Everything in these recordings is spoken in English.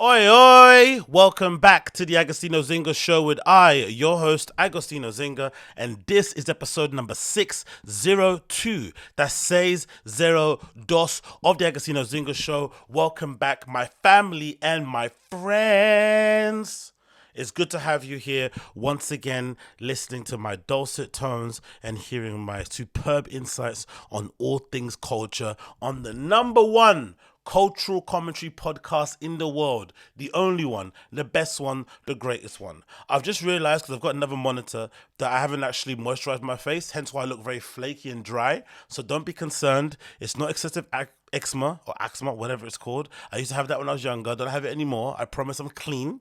Oi, oi! Welcome back to the AgostinhoZinga show with your host, AgostinhoZinga, and this is episode number 602. That says 02 of the AgostinhoZinga show. Welcome back, my family and my friends. It's good to have you here once again, listening to my dulcet tones and hearing my superb insights on all things culture on the number one cultural commentary podcast in the world, the only one, the best one, the greatest one. I've just realized, because I've got another monitor, that I haven't actually moisturized my face, hence why I look very flaky and dry. So don't be concerned. It's not excessive eczema or axma, whatever it's called. I used to have that when I was younger. I don't have it anymore. I promise I'm clean.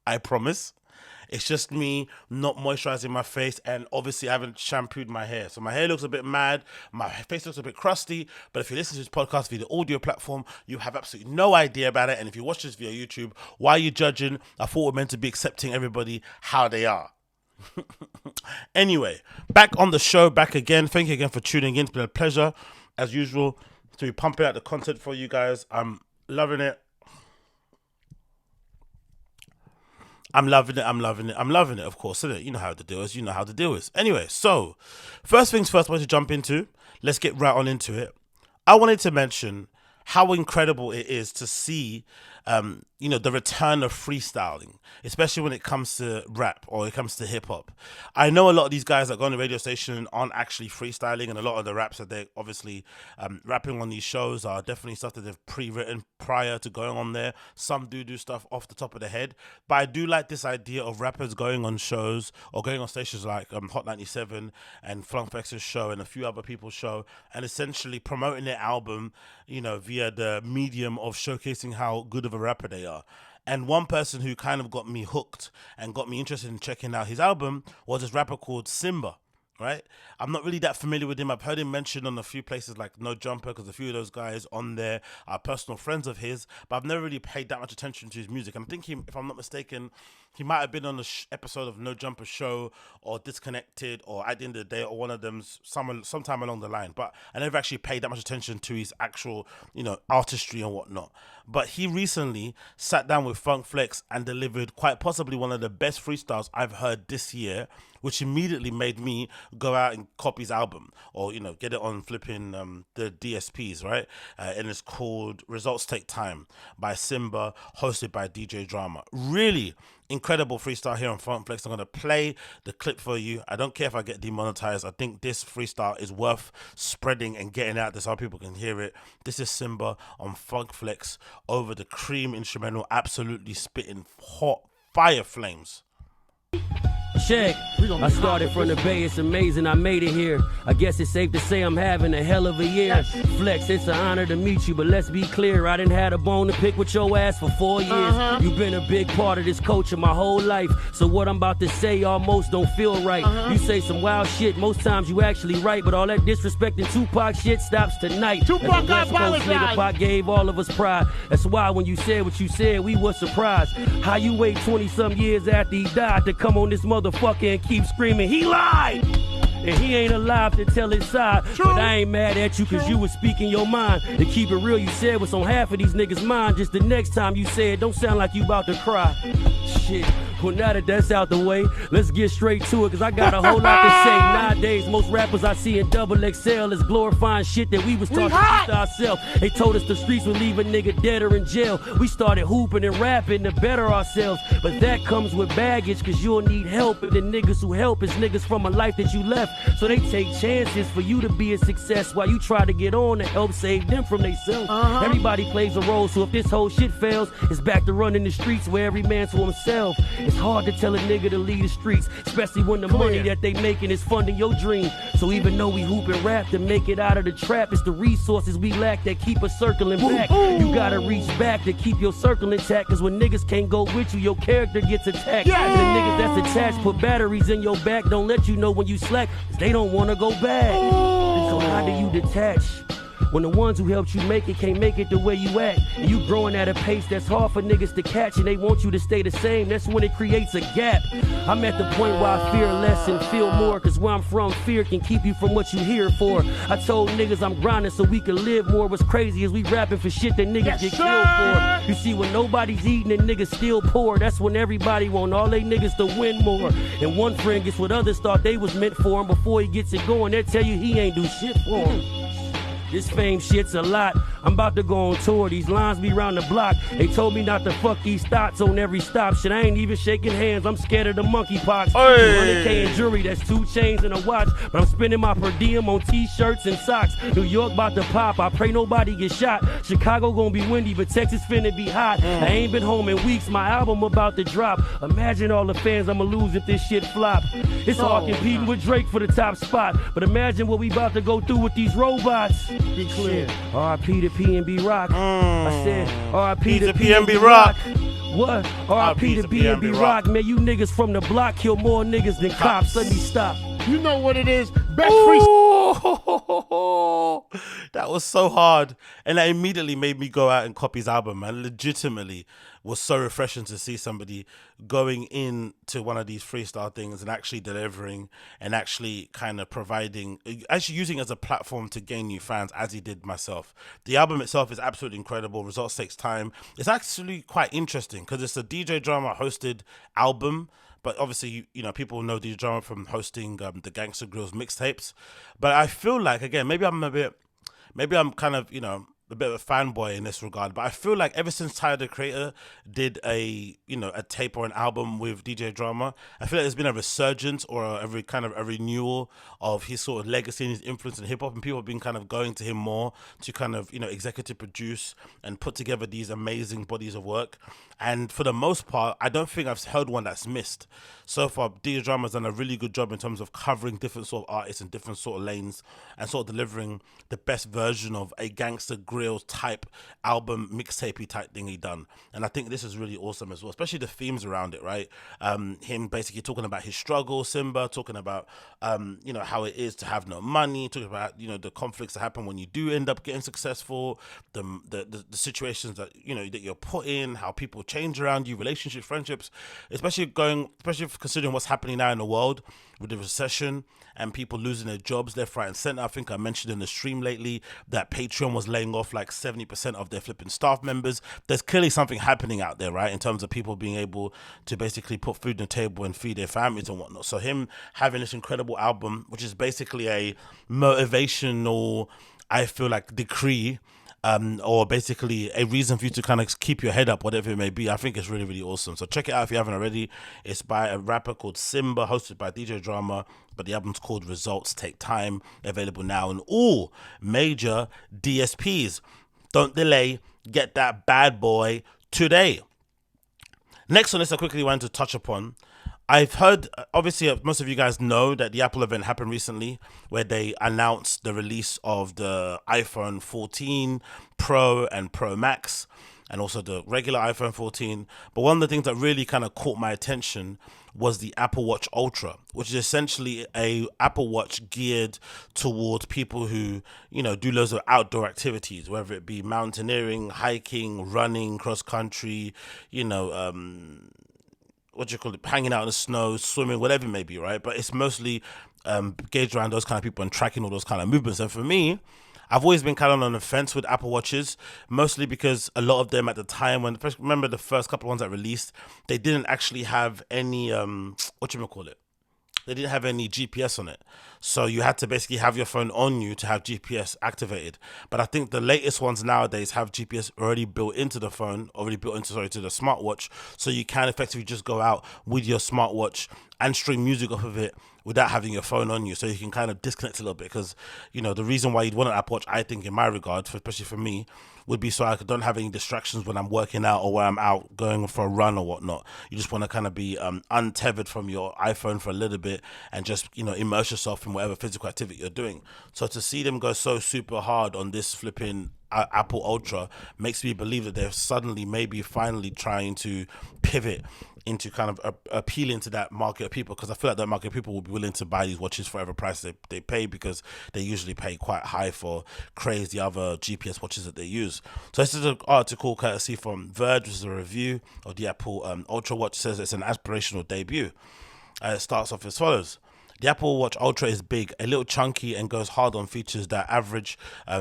I promise. It's just me not moisturizing my face, and obviously I haven't shampooed my hair. So my hair looks a bit mad, my face looks a bit crusty, but if you listen to this podcast via the audio platform, you have absolutely no idea about it. And if you watch this via YouTube, why are you judging? I thought we're meant to be accepting everybody how they are. Anyway, back on the show, back again. Thank you again for tuning in. It's been a pleasure, as usual, to be pumping out the content for you guys. I'm loving it. I'm loving it, of course, isn't it? You know how the deal is. Anyway, so, first things first, I want to jump into. Let's get right on into it. I wanted to mention how incredible it is to see, the return of freestyling, especially when it comes to rap or it comes to hip hop. I know a lot of these guys that go on the radio station aren't actually freestyling, and a lot of the raps that they're obviously rapping on these shows are definitely stuff that they've pre-written prior to going on there. Some do stuff off the top of the head, but I do like this idea of rappers going on shows or going on stations like Hot 97 and Flunkflex's show and a few other people's show, and essentially promoting their album, via the medium of showcasing how good of a rapper they are. And one person who kind of got me hooked and got me interested in checking out his album was this rapper called Simba, right? I'm not really that familiar with him. I've heard him mentioned on a few places like No Jumper, because a few of those guys on there are personal friends of his, but I've never really paid that much attention to his music. And I think if I'm not mistaken, he might have been on an episode of No Jumper show or Disconnected or At the End of the Day or one of them sometime along the line. But I never actually paid that much attention to his actual, artistry and whatnot. But he recently sat down with Funk Flex and delivered quite possibly one of the best freestyles I've heard this year, which immediately made me go out and copy his album or, get it on flipping the DSPs, right? And it's called Results Take Time by Simba, hosted by DJ Drama. Really incredible freestyle here on Funk Flex. I'm going to play the clip for you. I don't care if I get demonetized. I think this freestyle is worth spreading and getting out there so people can hear it. This is Simba on Funk Flex over the Cream instrumental, absolutely spitting hot fire flames. Check. I started from the Bay, it's amazing I made it here. I guess it's safe to say I'm having a hell of a year. Flex, it's an honor to meet you, but let's be clear, I didn't have a bone to pick with your ass for 4 years. You've been a big part of this culture my whole life, so what I'm about to say almost don't feel right. You say some wild shit, most times you actually right, but all that disrespecting Tupac shit stops tonight. Tupac, I apologize. Pac gave all of us pride. That's why when you said what you said, we were surprised. How you wait 20-some years after he died to come on this motherfucker and keep screaming, he lied! And he ain't alive to tell his side. True. But I ain't mad at you cause you was speaking your mind. To keep it real, you said what's on half of these niggas' mind. Just the next time you say it, don't sound like you about to cry. Shit. Well, now that that's out the way, let's get straight to it, cause I got a whole lot to say. Nowadays, most rappers I see in XXL is glorifying shit that we was taught to ourselves. They told us the streets would leave a nigga dead or in jail. We started hooping and rapping to better ourselves. But that comes with baggage, cause you'll need help. And the niggas who help is niggas from a life that you left. So they take chances for you to be a success while you try to get on to help save them from themselves. Everybody plays a role, so if this whole shit fails, it's back to running the streets where every man's for himself. It's hard to tell a nigga to leave the streets, especially when the money that they making is funding your dream. So even though we hoop and rap to make it out of the trap, it's the resources we lack that keep us circling back. You gotta reach back to keep your circle intact, cause when niggas can't go with you, your character gets attacked. And the niggas that's attached put batteries in your back, don't let you know when you slack, cause they don't wanna go back. So how do you detach When the ones who helped you make it can't make it the way you act, and you growing at a pace that's hard for niggas to catch, and they want you to stay the same, that's when it creates a gap. I'm at the point where I fear less and feel more, cause where I'm from, fear can keep you from what you here for. I told niggas I'm grinding so we can live more. What's crazy is we rapping for shit that niggas get killed for. You see, when nobody's eating and niggas still poor, that's when everybody want all they niggas to win more. And one friend gets what others thought they was meant for him. Before he gets it going, they'll tell you he ain't do shit for him. This fame shit's a lot. I'm about to go on tour. These lines be round the block. They told me not to fuck these thoughts on every stop. Shit, I ain't even shaking hands. I'm scared of the monkeypox. 200K in jewelry, that's 2 chains and a watch. But I'm spending my per diem on t-shirts and socks. New York about to pop. I pray nobody get shot. Chicago gonna be windy, but Texas finna be hot. I ain't been home in weeks. My album about to drop. Imagine all the fans I'ma lose if this shit flop. It's hard competing with Drake for the top spot. But imagine what we about to go through with these robots. Be clear. R.I.P. to P&B Rock. I said R.I.P. to P&B Rock. What? R.I.P. to P&B Rock. Man, you niggas from the block kill more niggas than cops. Let me stop. You know what it is? Best freestyle. That was so hard. And that immediately made me go out and copy his album, man. Legitimately was so refreshing to see somebody going into one of these freestyle things and actually delivering and actually kind of providing, actually using it as a platform to gain new fans, as he did myself. The album itself is absolutely incredible. Results takes time. It's actually quite interesting because it's a DJ Drama hosted album. But obviously, you know, people know DJ Drama from hosting the Gangsta Grills mixtapes. But I feel like, again, maybe I'm kind of, you know, a bit of a fanboy in this regard, but I feel like ever since Tyler the Creator did a tape or an album with DJ Drama, I feel like there's been a resurgence or a renewal of his sort of legacy and his influence in hip hop, and people have been kind of going to him more to kind of, you know, executive produce and put together these amazing bodies of work. And for the most part, I don't think I've heard one that's missed. So far, DJ Drama's done a really good job in terms of covering different sort of artists and different sort of lanes and sort of delivering the best version of a Gangsta Grills type album, mixtapey type thing he done. And I think this is really awesome as well, especially the themes around it, right? Him basically talking about his struggle, Simba, talking about, you know, how it is to have no money, talking about, you know, the conflicts that happen when you do end up getting successful, the situations that, you know, that you're put in, how people change around you, relationships, friendships, especially considering what's happening now in the world with the recession and people losing their jobs left, right, and center. I think I mentioned in the stream lately that Patreon was laying off like 70% of their flipping staff members. There's clearly something happening out there, right, in terms of people being able to basically put food on the table and feed their families and whatnot. So him having this incredible album, which is basically a motivational, I feel like, decree, or basically a reason for you to kind of keep your head up, whatever it may be. I think it's really, really awesome. So check it out if you haven't already. It's by a rapper called Simba, hosted by DJ Drama, but the album's called Results Take Time, available now on all major DSPs. Don't delay, get that bad boy today. Next on this, I quickly wanted to touch upon, I've heard, obviously, most of you guys know that the Apple event happened recently where they announced the release of the iPhone 14 Pro and Pro Max and also the regular iPhone 14. But one of the things that really kind of caught my attention was the Apple Watch Ultra, which is essentially a Apple Watch geared towards people who, you know, do loads of outdoor activities, whether it be mountaineering, hiking, running, cross country, you know, hanging out in the snow, swimming, whatever it may be, right? But it's mostly gauged around those kind of people and tracking all those kind of movements. And for me, I've always been kind of on the fence with Apple Watches, mostly because a lot of them at the time, remember the first couple of ones that released, they didn't actually have any, they didn't have any GPS on it. So you had to basically have your phone on you to have GPS activated. But I think the latest ones nowadays have GPS already built into the phone, to the smartwatch. So you can effectively just go out with your smartwatch and stream music off of it without having your phone on you. So you can kind of disconnect a little bit, because, you know, the reason why you'd want an Apple Watch, I think, in my regard, especially for me, would be so I don't have any distractions when I'm working out or when I'm out going for a run or whatnot. You just want to kind of be untethered from your iPhone for a little bit and just, you know, immerse yourself in whatever physical activity you're doing. So to see them go so super hard on this flipping Apple Ultra makes me believe that they're suddenly maybe finally trying to pivot into kind of appealing to that market of people, because I feel like that market of people will be willing to buy these watches for whatever price they pay, because they usually pay quite high for crazy other GPS watches that they use. So this is an article courtesy from Verge, which is a review of the Apple Ultra watch. It says it's an aspirational debut. It starts off as follows. The Apple Watch Ultra is big, a little chunky, and goes hard on features that average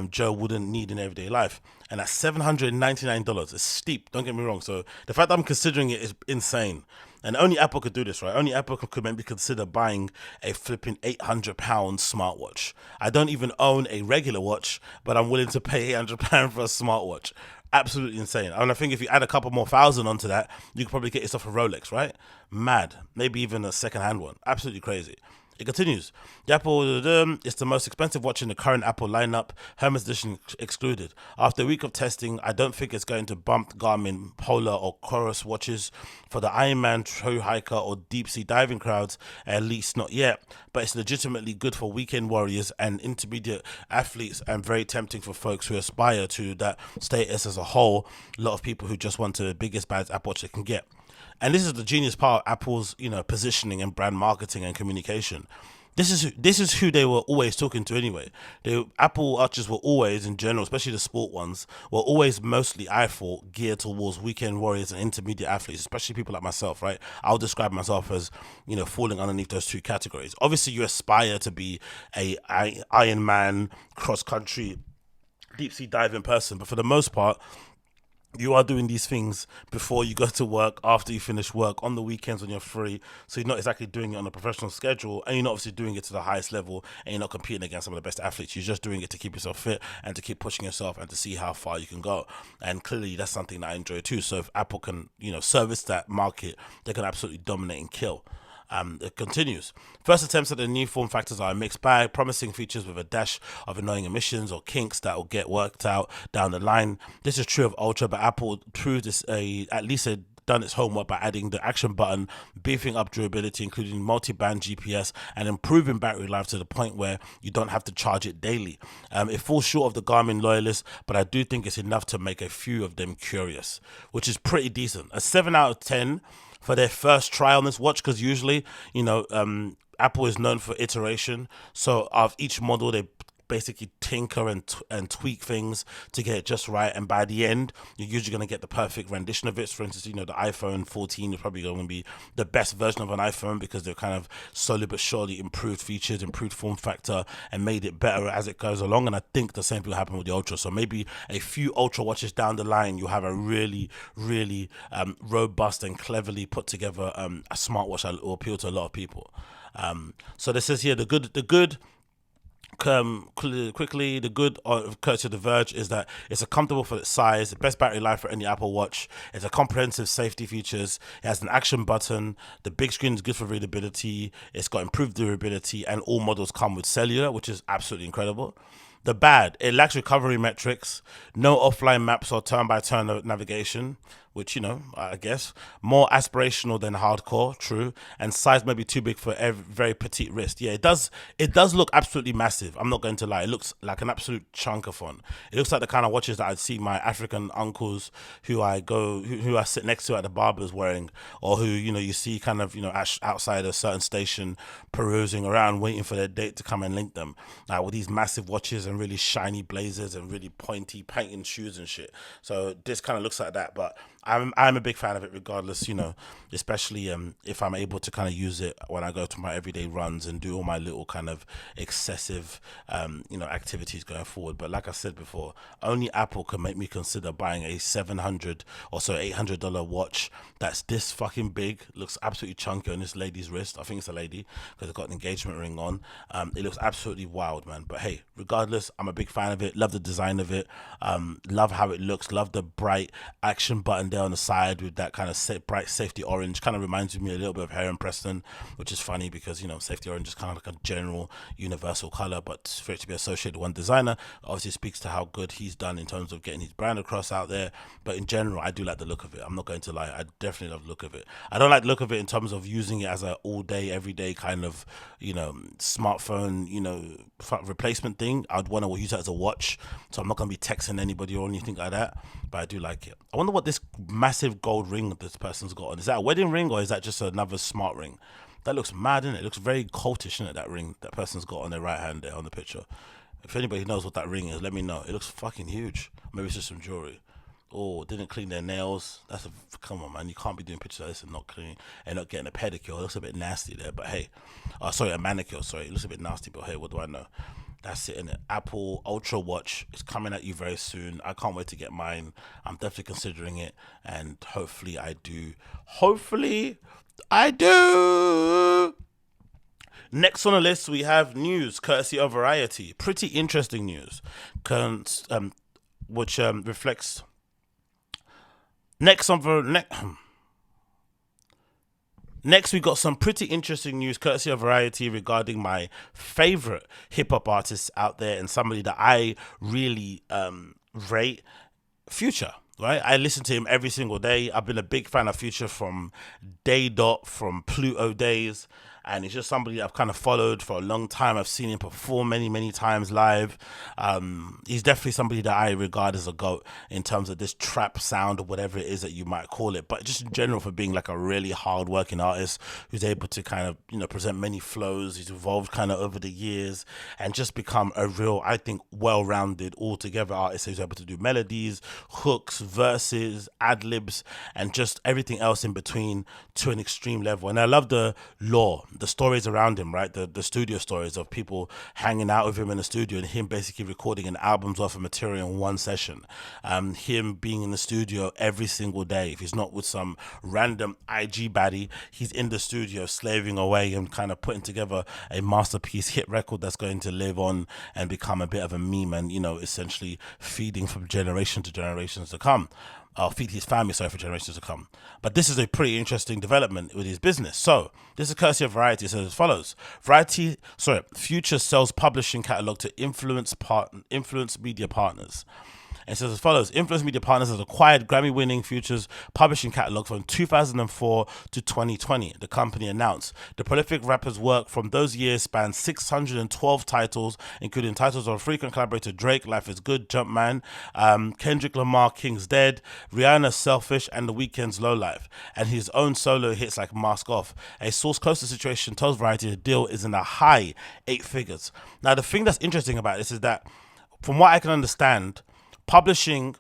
Joe wouldn't need in everyday life. And that's $799. It's steep, don't get me wrong. So the fact that I'm considering it is insane. And only Apple could do this, right? Only Apple could maybe consider buying a flipping £800 smartwatch. I don't even own a regular watch, but I'm willing to pay £800 for a smartwatch. Absolutely insane. And I think if you add a couple more thousand onto that, you could probably get yourself a Rolex, right? Mad. Maybe even a second-hand one. Absolutely crazy. It continues. The Apple is the most expensive watch in the current Apple lineup, Hermes edition excluded. After a week of testing, I don't think it's going to bump Garmin, Polar, or Chorus watches for the Ironman, true hiker, or deep sea diving crowds, at least not yet. But it's legitimately good for weekend warriors and intermediate athletes, and very tempting for folks who aspire to that status as a whole. A lot of people who just want the biggest, baddest Apple Watch they can get. And this is the genius part of Apple's, positioning and brand marketing and communication. This is who they were always talking to anyway. Apple Watches were always, in general, especially the sport ones, were always mostly, I thought, geared towards weekend warriors and intermediate athletes, especially people like myself, right? I'll describe myself as, falling underneath those two categories. Obviously, you aspire to be a Ironman, cross-country, deep-sea diving person, but for the most part, you are doing these things before you go to work, after you finish work, on the weekends when you're free. So you're not exactly doing it on a professional schedule, and you're not obviously doing it to the highest level, and you're not competing against some of the best athletes. You're just doing it to keep yourself fit and to keep pushing yourself and to see how far you can go. And clearly that's something that I enjoy too. So if Apple can, service that market, they can absolutely dominate and kill. It continues. First attempts at the new form factors are a mixed bag, promising features with a dash of annoying emissions or kinks that will get worked out down the line. This is true of Ultra, but Apple proved this at least done its homework by adding the action button, beefing up durability, including multi-band GPS, and improving battery life to the point where you don't have to charge it daily. It falls short of the Garmin loyalists, but I do think it's enough to make a few of them curious, which is pretty decent. A 7 out of 10 for their first try on this watch, because usually, Apple is known for iteration. So of each model, they basically tinker and tweak things to get it just right, and by the end you're usually going to get the perfect rendition of it. For instance, the iPhone 14 is probably going to be the best version of an iPhone, because they've kind of slowly but surely improved features, improved form factor, and made it better as it goes along. And I think the same thing will happen with the Ultra. So maybe a few Ultra watches down the line, you'll have a really robust and cleverly put together a smartwatch that will appeal to a lot of people. So this says here the good quickly, the good courtesy of The Verge is that it's a comfortable for its size, the best battery life for any Apple Watch. It's a comprehensive safety features. It has an action button. The big screen is good for readability. It's got improved durability, and all models come with cellular, which is absolutely incredible. The bad, it lacks recovery metrics, no offline maps or turn-by-turn navigation, which, I guess, more aspirational than hardcore, true, and size may be too big for a very petite wrist. Yeah, it does look absolutely massive. I'm not going to lie. It looks like an absolute chunkathon. It looks like the kind of watches that I'd see my African uncles who I sit next to at the barbers wearing, or who, you see kind of, outside a certain station perusing around waiting for their date to come and link them. With these massive watches and really shiny blazers and really pointy painted shoes and shit. So this kind of looks like that, but I'm a big fan of it regardless, especially if I'm able to kind of use it when I go to my everyday runs and do all my little kind of excessive, activities going forward. But like I said before, only Apple can make me consider buying a $700 or so $800 watch that's this fucking big, looks absolutely chunky on this lady's wrist. I think it's a lady because it's got an engagement ring on. It looks absolutely wild, man. But hey, regardless, I'm a big fan of it. Love the design of it. Love how it looks. Love the bright action button there on the side with that kind of bright safety orange. Kind of reminds me a little bit of Heron Preston, which is funny because safety orange is kind of like a general universal color, but for it to be associated with one designer obviously speaks to how good he's done in terms of getting his brand across out there. But in general, I do like the look of it. I'm not going to lie, I definitely love the look of it. I don't like the look of it in terms of using it as a all day everyday kind of smartphone replacement thing. I'd want to use it as a watch, so I'm not going to be texting anybody or anything like that, but I do like it. I wonder what this massive gold ring that this person's got on. Is that a wedding ring or is that just another smart ring? That looks mad, innit? It looks very cultish, innit? That ring that person's got on their right hand there on the picture. If anybody knows what that ring is, let me know. It looks fucking huge. Maybe it's just some jewelry. Oh, didn't clean their nails. Come on, man. You can't be doing pictures like this and not cleaning and not getting a pedicure. It looks a bit nasty there, but hey. Sorry, a manicure. Sorry, it looks a bit nasty, but hey, what do I know? That's it, innit? Apple Ultra Watch is coming at you very soon. I can't wait to get mine. I'm definitely considering it, and hopefully I do. Hopefully I do. Next on the list, we have news courtesy of Variety. Pretty interesting news, which reflects. Next, we got some pretty interesting news courtesy of Variety regarding my favorite hip hop artists out there and somebody that I really rate, Future. Right, I listen to him every single day. I've been a big fan of Future from Day Dot, from Pluto days, and he's just somebody I've kind of followed for a long time. I've seen him perform many times live. He's definitely somebody that I regard as a GOAT in terms of this trap sound or whatever it is that you might call it, but just in general for being like a really hard-working artist who's able to kind of, you know, present many flows. He's evolved kind of over the years and just become a real, I think, well-rounded, altogether artist who's able to do melodies, hooks, verses, ad-libs, and just everything else in between to an extreme level. And I love the lore, the stories around him, right? The studio stories of people hanging out with him in the studio and him basically recording an album's worth of material in one session. Him being in the studio every single day. If he's not with some random IG baddie, he's in the studio slaving away and kind of putting together a masterpiece hit record that's going to live on and become a bit of a meme and, you know, essentially feeding from generation to generations to come. Feed his family, for generations to come. But this is a pretty interesting development with his business. So, this is courtesy of Variety. It says as follows. Future sells publishing catalog to influence media partners. And it says as follows. Influence Media Partners has acquired Grammy-winning Future's publishing catalog from 2004 to 2020, the company announced. The prolific rapper's work from those years spans 612 titles, including titles of frequent collaborator Drake, Life is Good, Jumpman, Kendrick Lamar, King's Dead, Rihanna's Selfish, and The Weeknd's Low Life, and his own solo hits like Mask Off. A source close to the situation tells Variety the deal is in the high 8 figures. Now, the thing that's interesting about this is that, from what I can understand, publishing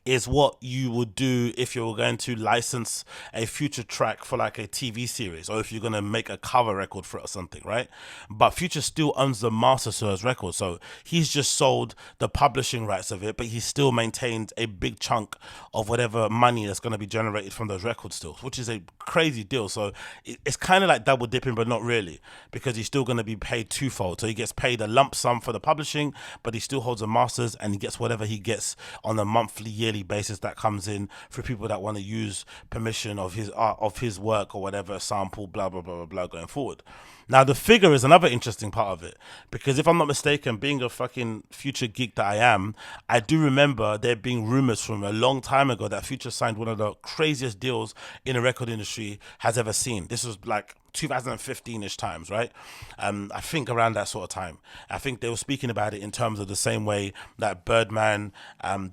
is what you would do if you were going to license a Future track for like a TV series, or if you're going to make a cover record for it or something, right? But Future still owns the master to those records, so he's just sold the publishing rights of it, but he still maintains a big chunk of whatever money that's going to be generated from those records still, which is a crazy deal. So it's kind of like double dipping, but not really, because he's still going to be paid twofold. So he gets paid a lump sum for the publishing, but he still holds the masters, and he gets whatever he gets on a monthly, yearly basis that comes in for people that want to use permission of his art, of his work or whatever, sample, blah blah blah blah blah, going forward. Now the figure is another interesting part of it, because if I'm not mistaken, being a fucking Future geek that I am, I do remember there being rumors from a long time ago that Future signed one of the craziest deals in the record industry has ever seen. This was like 2015-ish times, right? I think around that sort of time. I think they were speaking about it in terms of the same way that Birdman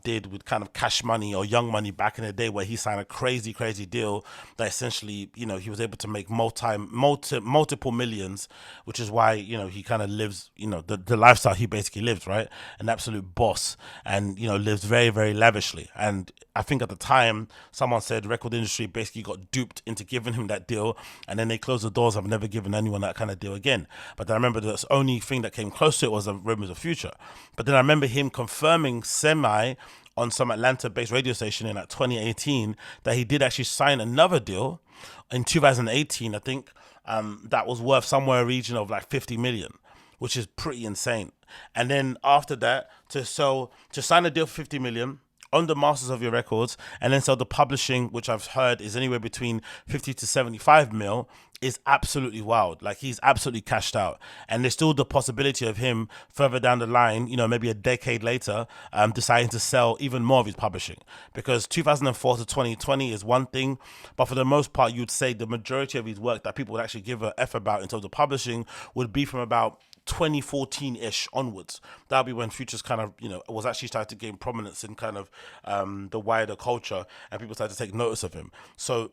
did with kind of Cash Money or Young Money back in the day, where he signed a crazy deal that essentially, you know, he was able to make multiple millions, which is why, you know, he kind of lives, you know, the lifestyle he basically lives, right? An absolute boss, and, you know, lives very lavishly. And I think at the time, someone said the record industry basically got duped into giving him that deal, and then they closed the doors. I've never given anyone that kind of deal again. But then I remember the only thing that came close to it was the rumors of Future. But then I remember him confirming semi on some Atlanta-based radio station in like 2018 that he did actually sign another deal in 2018, I think, that was worth somewhere a region of like 50 million, which is pretty insane. And then after that, to sign a deal for 50 million, own the masters of your records, and then sell the publishing, which I've heard is anywhere between 50 to 75 mil, is absolutely wild. Like, he's absolutely cashed out. And there's still the possibility of him further down the line, you know, maybe a decade later, deciding to sell even more of his publishing. Because 2004 to 2020 is one thing, but for the most part, you'd say the majority of his work that people would actually give a F about in terms of publishing would be from about 2014-ish onwards. That'll be when Future's kind of, was actually starting to gain prominence in kind of the wider culture, and people started to take notice of him. So,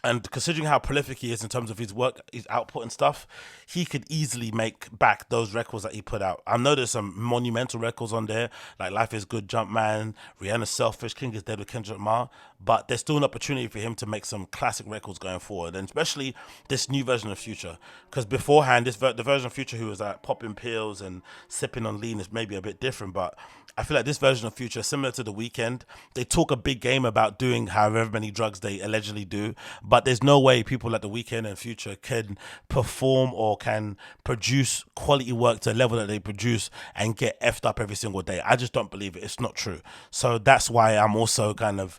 and considering how prolific he is in terms of his work, his output and stuff, he could easily make back those records that he put out. I know there's some monumental records on there, like Life is Good, Jumpman, Rihanna's Selfish, King is Dead with Kendrick Lamar, but there's still an opportunity for him to make some classic records going forward, and especially this new version of Future. Because beforehand, the version of Future who was like popping pills and sipping on lean is maybe a bit different, but I feel like this version of Future, similar to The Weeknd, they talk a big game about doing however many drugs they allegedly do, but there's no way people like The Weeknd and Future can perform or can produce quality work to a level that they produce and get effed up every single day. I just don't believe it. It's not true. So that's why I'm also kind of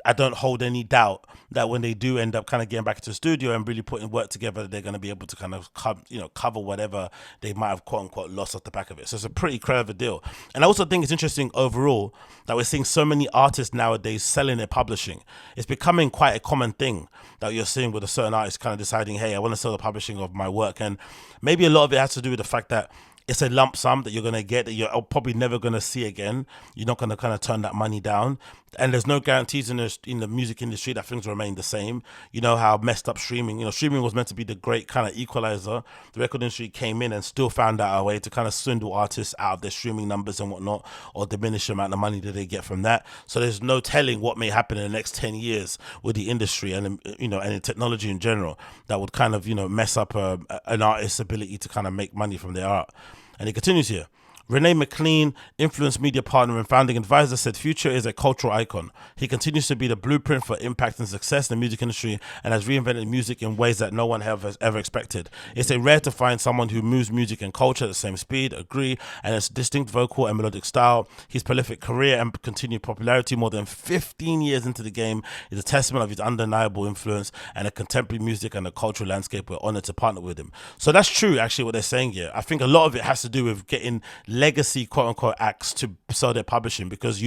I don't hold any doubt that when they do end up kind of getting back into the studio and really putting work together, they're going to be able to kind of cover whatever they might have quote unquote lost off the back of it. So it's a pretty clever deal. And I also think it's interesting overall that we're seeing so many artists nowadays selling their publishing. It's becoming quite a common thing that you're seeing with a certain artist kind of deciding, hey, I want to sell the publishing of my work. And maybe a lot of it has to do with the fact that it's a lump sum that you're going to get that you're probably never going to see again. You're not going to kind of turn that money down. And there's no guarantees in the music industry that things remain the same. You know how messed up streaming, streaming was meant to be the great kind of equalizer. The record industry came in and still found out a way to kind of swindle artists out of their streaming numbers and whatnot, or diminish the amount of money that they get from that. So there's no telling what may happen in the next 10 years with the industry and, and in technology in general that would kind of, mess up an artist's ability to kind of make money from their art. And it continues here. Renee McLean, influence media partner and founding advisor, said Future is a cultural icon. He continues to be the blueprint for impact and success in the music industry and has reinvented music in ways that no one has ever expected. It's a rare to find someone who moves music and culture at the same speed, agree, and has distinct vocal and melodic style. His prolific career and continued popularity more than 15 years into the game is a testament of his undeniable influence and a contemporary music and the cultural landscape. We're honored to partner with him. So that's true, actually, what they're saying here. I think a lot of it has to do with getting legacy quote-unquote acts to sell their publishing, because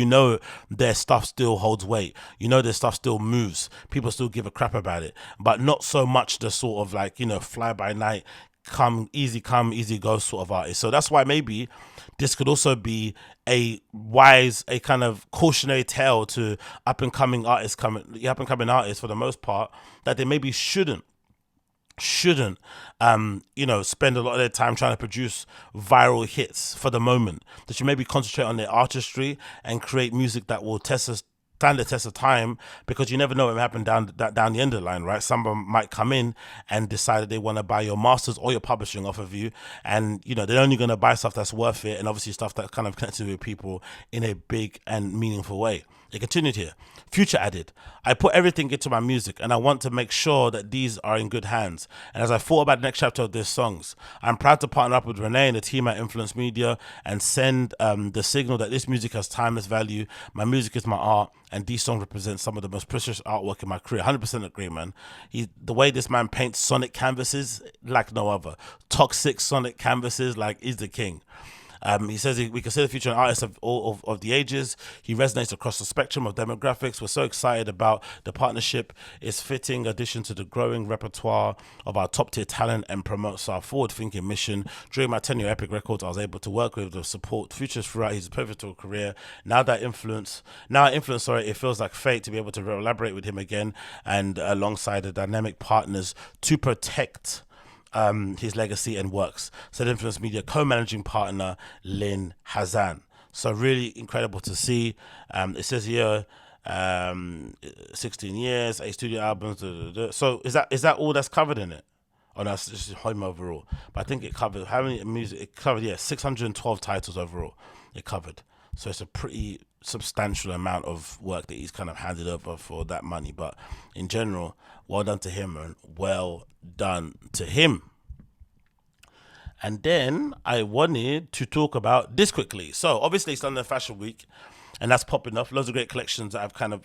their stuff still holds weight, their stuff still moves, people still give a crap about it, but not so much the sort of like fly by night come easy go sort of artist. So that's why maybe this could also be a kind of cautionary tale to up and coming artists for the most part, that they maybe shouldn't spend a lot of their time trying to produce viral hits for the moment. They should maybe concentrate on their artistry and create music that will stand the test of time, because you never know what will happen down the end of the line, right? Someone might come in and decide that they want to buy your masters or your publishing off of you, and they're only going to buy stuff that's worth it, and obviously stuff that kind of connects with people in a big and meaningful way. It continued here. Future added, I put everything into my music and I want to make sure that these are in good hands. And as I thought about the next chapter of these songs, I'm proud to partner up with Renee and the team at Influence Media and send the signal that this music has timeless value. My music is my art, and these songs represent some of the most precious artwork in my career. 100% agree, man. The way this man paints sonic canvases like no other. Toxic sonic canvases, like he's the king. He says we consider Future an artist of all of the ages. He resonates across the spectrum of demographics. We're so excited about the partnership. It's fitting addition to the growing repertoire of our top tier talent and promotes our forward thinking mission. During my tenure at Epic Records, I was able to work with the support Future's throughout his pivotal career. Now influence, it feels like fate to be able to collaborate with him again and alongside the dynamic partners to protect his legacy and works, said Influence Media co-managing partner Lynn Hazan. So really incredible to see. It says here 16 years, 8 studio albums. So is that all that's covered in it? Oh, no, it's just home overall. But I think it covered how many music? It covered 612 titles overall. It covered. So it's a pretty substantial amount of work that he's kind of handed over for that money. But in general, well done to him, and well done to him. And then I wanted to talk about this quickly. So obviously it's London Fashion Week, and that's popping off. Loads of great collections that have kind of,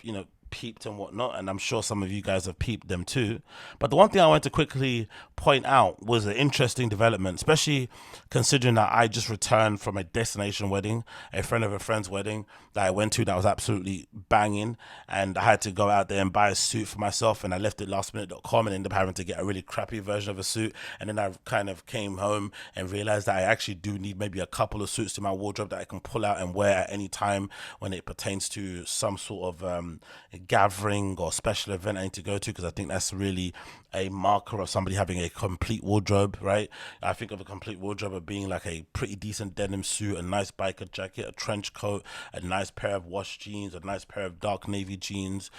peeped and whatnot, and I'm sure some of you guys have peeped them too. But the one thing I wanted to quickly point out was an interesting development, especially considering that I just returned from a destination wedding, a friend of a friend's wedding that I went to that was absolutely banging, and I had to go out there and buy a suit for myself, and I left it lastminute.com and ended up having to get a really crappy version of a suit. And then I kind of came home and realized that I actually do need maybe a couple of suits in my wardrobe that I can pull out and wear at any time when it pertains to some sort of gathering or special event I need to go to, because I think that's really a marker of somebody having a complete wardrobe, right? I think of a complete wardrobe of being like a pretty decent denim suit, a nice biker jacket, a trench coat, a nice pair of wash jeans, a nice pair of dark navy jeans,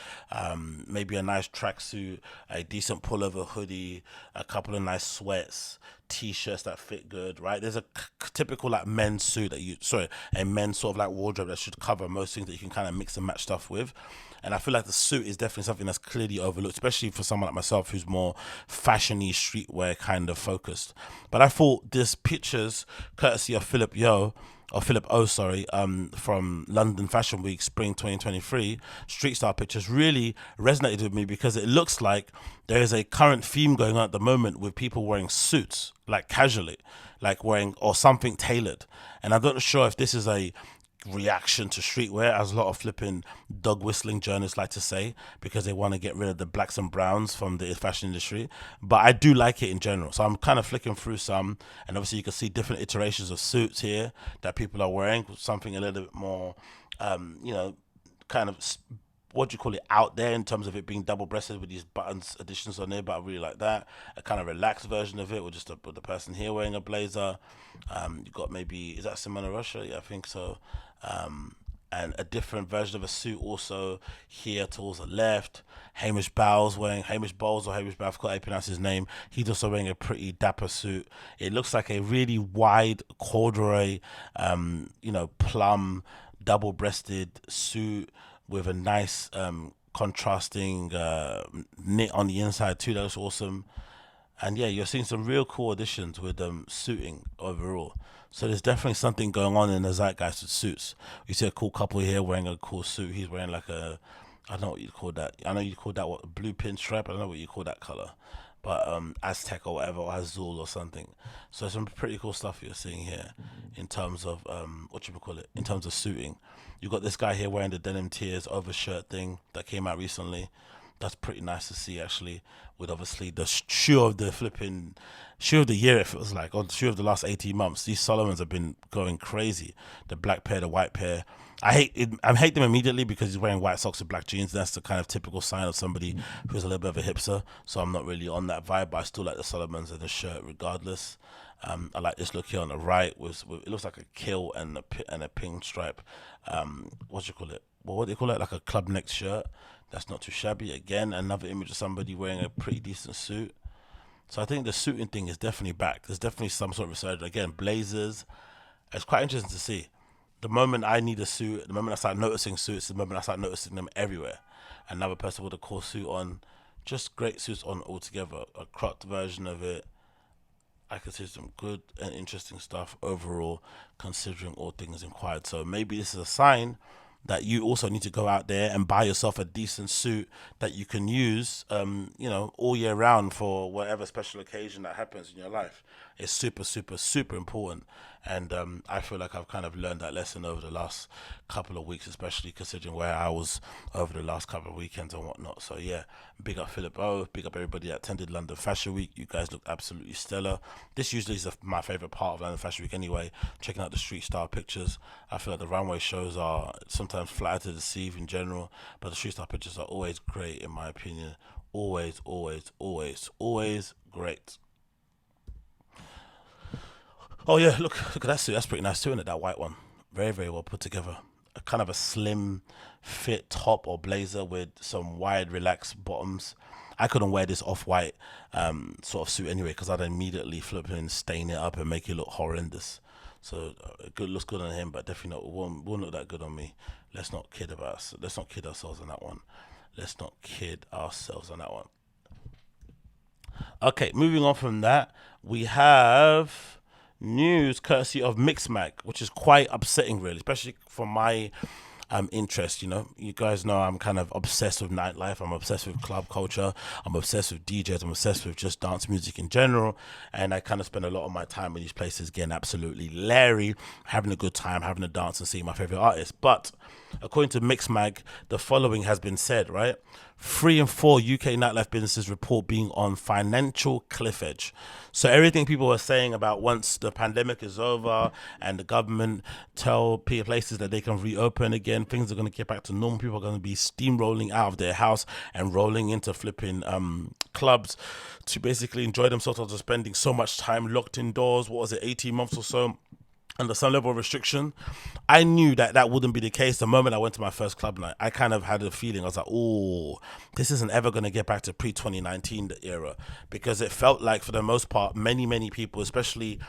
maybe a nice tracksuit, a decent pullover hoodie, a couple of nice sweats, t-shirts that fit good, right? There's a typical like men's suit a men's sort of like wardrobe that should cover most things that you can kind of mix and match stuff with. And I feel like the suit is definitely something that's clearly overlooked, especially for someone like myself who's more fashiony, streetwear kind of focused. But I thought this pictures, courtesy of Philip O, from London Fashion Week Spring 2023, street style pictures really resonated with me, because it looks like there is a current theme going on at the moment with people wearing suits, like casually, like wearing, or something tailored. And I'm not sure if this is a reaction to streetwear, as a lot of flipping dog whistling journalists like to say, because they want to get rid of the blacks and browns from the fashion industry. But I do like it in general, so I'm kind of flicking through some, and obviously you can see different iterations of suits here that people are wearing, something a little bit more kind of what do you call it, out there in terms of it being double-breasted with these buttons additions on there. But I really like that. A kind of relaxed version of it with just with the person here wearing a blazer. You got maybe, is that Simba Russia? Yeah, I think so. And a different version of a suit also here towards the left. Hamish Bowles, I forgot how you pronounce his name. He's also wearing a pretty dapper suit. It looks like a really wide corduroy, plum double-breasted suit with a nice contrasting knit on the inside too. That looks awesome. And yeah, you're seeing some real cool additions with suiting overall. So there's definitely something going on in the zeitgeist with suits. You see a cool couple here wearing a cool suit. He's wearing like I don't know what you'd call that. I know you call that blue pinstripe. I don't know what you call that color. But Aztec or whatever, or Azul or something. So some pretty cool stuff you're seeing here in terms of in terms of suiting. You got this guy here wearing the denim tears overshirt thing that came out recently. That's pretty nice to see, actually, with obviously the shoe of the year, it feels like, or the shoe of the last 18 months. These Solomons have been going crazy. The black pair, the white pair. I hate them immediately because he's wearing white socks with black jeans. That's the kind of typical sign of somebody who's a little bit of a hipster. So I'm not really on that vibe, but I still like the Solomons and the shirt regardless. I like this look here on the right. It looks like a kill and a pink stripe. What do you call it? Like a club neck shirt. That's not too shabby. Again, another image of somebody wearing a pretty decent suit. So I think the suiting thing is definitely back. There's definitely some sort of resurgence. Again, blazers. It's quite interesting to see. The moment I need a suit, the moment I start noticing suits, the moment I start noticing them everywhere. Another person with a cool suit on. Just great suits on altogether. A cropped version of it. I can see some good and interesting stuff overall, considering all things inquired. So maybe this is a sign that you also need to go out there and buy yourself a decent suit that you can use, all year round for whatever special occasion that happens in your life. It's super, super, super important. And I feel like I've kind of learned that lesson over the last couple of weeks, especially considering where I was over the last couple of weekends and whatnot. So yeah, big up Philip O, big up everybody that attended London Fashion Week. You guys look absolutely stellar. This usually is my favorite part of London Fashion Week anyway, checking out the street style pictures. I feel like the runway shows are sometimes flatter to deceive in general, but the street style pictures are always great in my opinion. Always, always, always, always great. Oh yeah, look at that suit. That's pretty nice too, isn't it? That white one. Very, very well put together. A kind of a slim fit top or blazer with some wide, relaxed bottoms. I couldn't wear this off-white sort of suit anyway, because I'd immediately flip and stain it up and make it look horrendous. So looks good on him, but definitely won't look that good on me. Let's not kid ourselves on that one. Okay, moving on from that, we have news courtesy of Mixmag, which is quite upsetting really, especially from my interest. You guys know I'm kind of obsessed with nightlife. I'm obsessed with club culture. I'm obsessed with DJs. I'm obsessed with just dance music in general. And I kind of spend a lot of my time in these places getting absolutely leery, having a good time, having a dance and seeing my favorite artists. But according to Mixmag, the following has been said, right? 3 in 4 UK nightlife businesses report being on financial cliff edge. So everything people were saying about once the pandemic is over and the government tell places that they can reopen again, things are going to get back to normal. People are going to be steamrolling out of their house and rolling into flipping clubs to basically enjoy themselves after spending so much time locked indoors. What was it, 18 months or so? Under some level of restriction. I knew that wouldn't be the case. The moment I went to my first club night, I kind of had a feeling. I was like, oh, this isn't ever going to get back to pre-2019 era, because it felt like, for the most part, many people, especially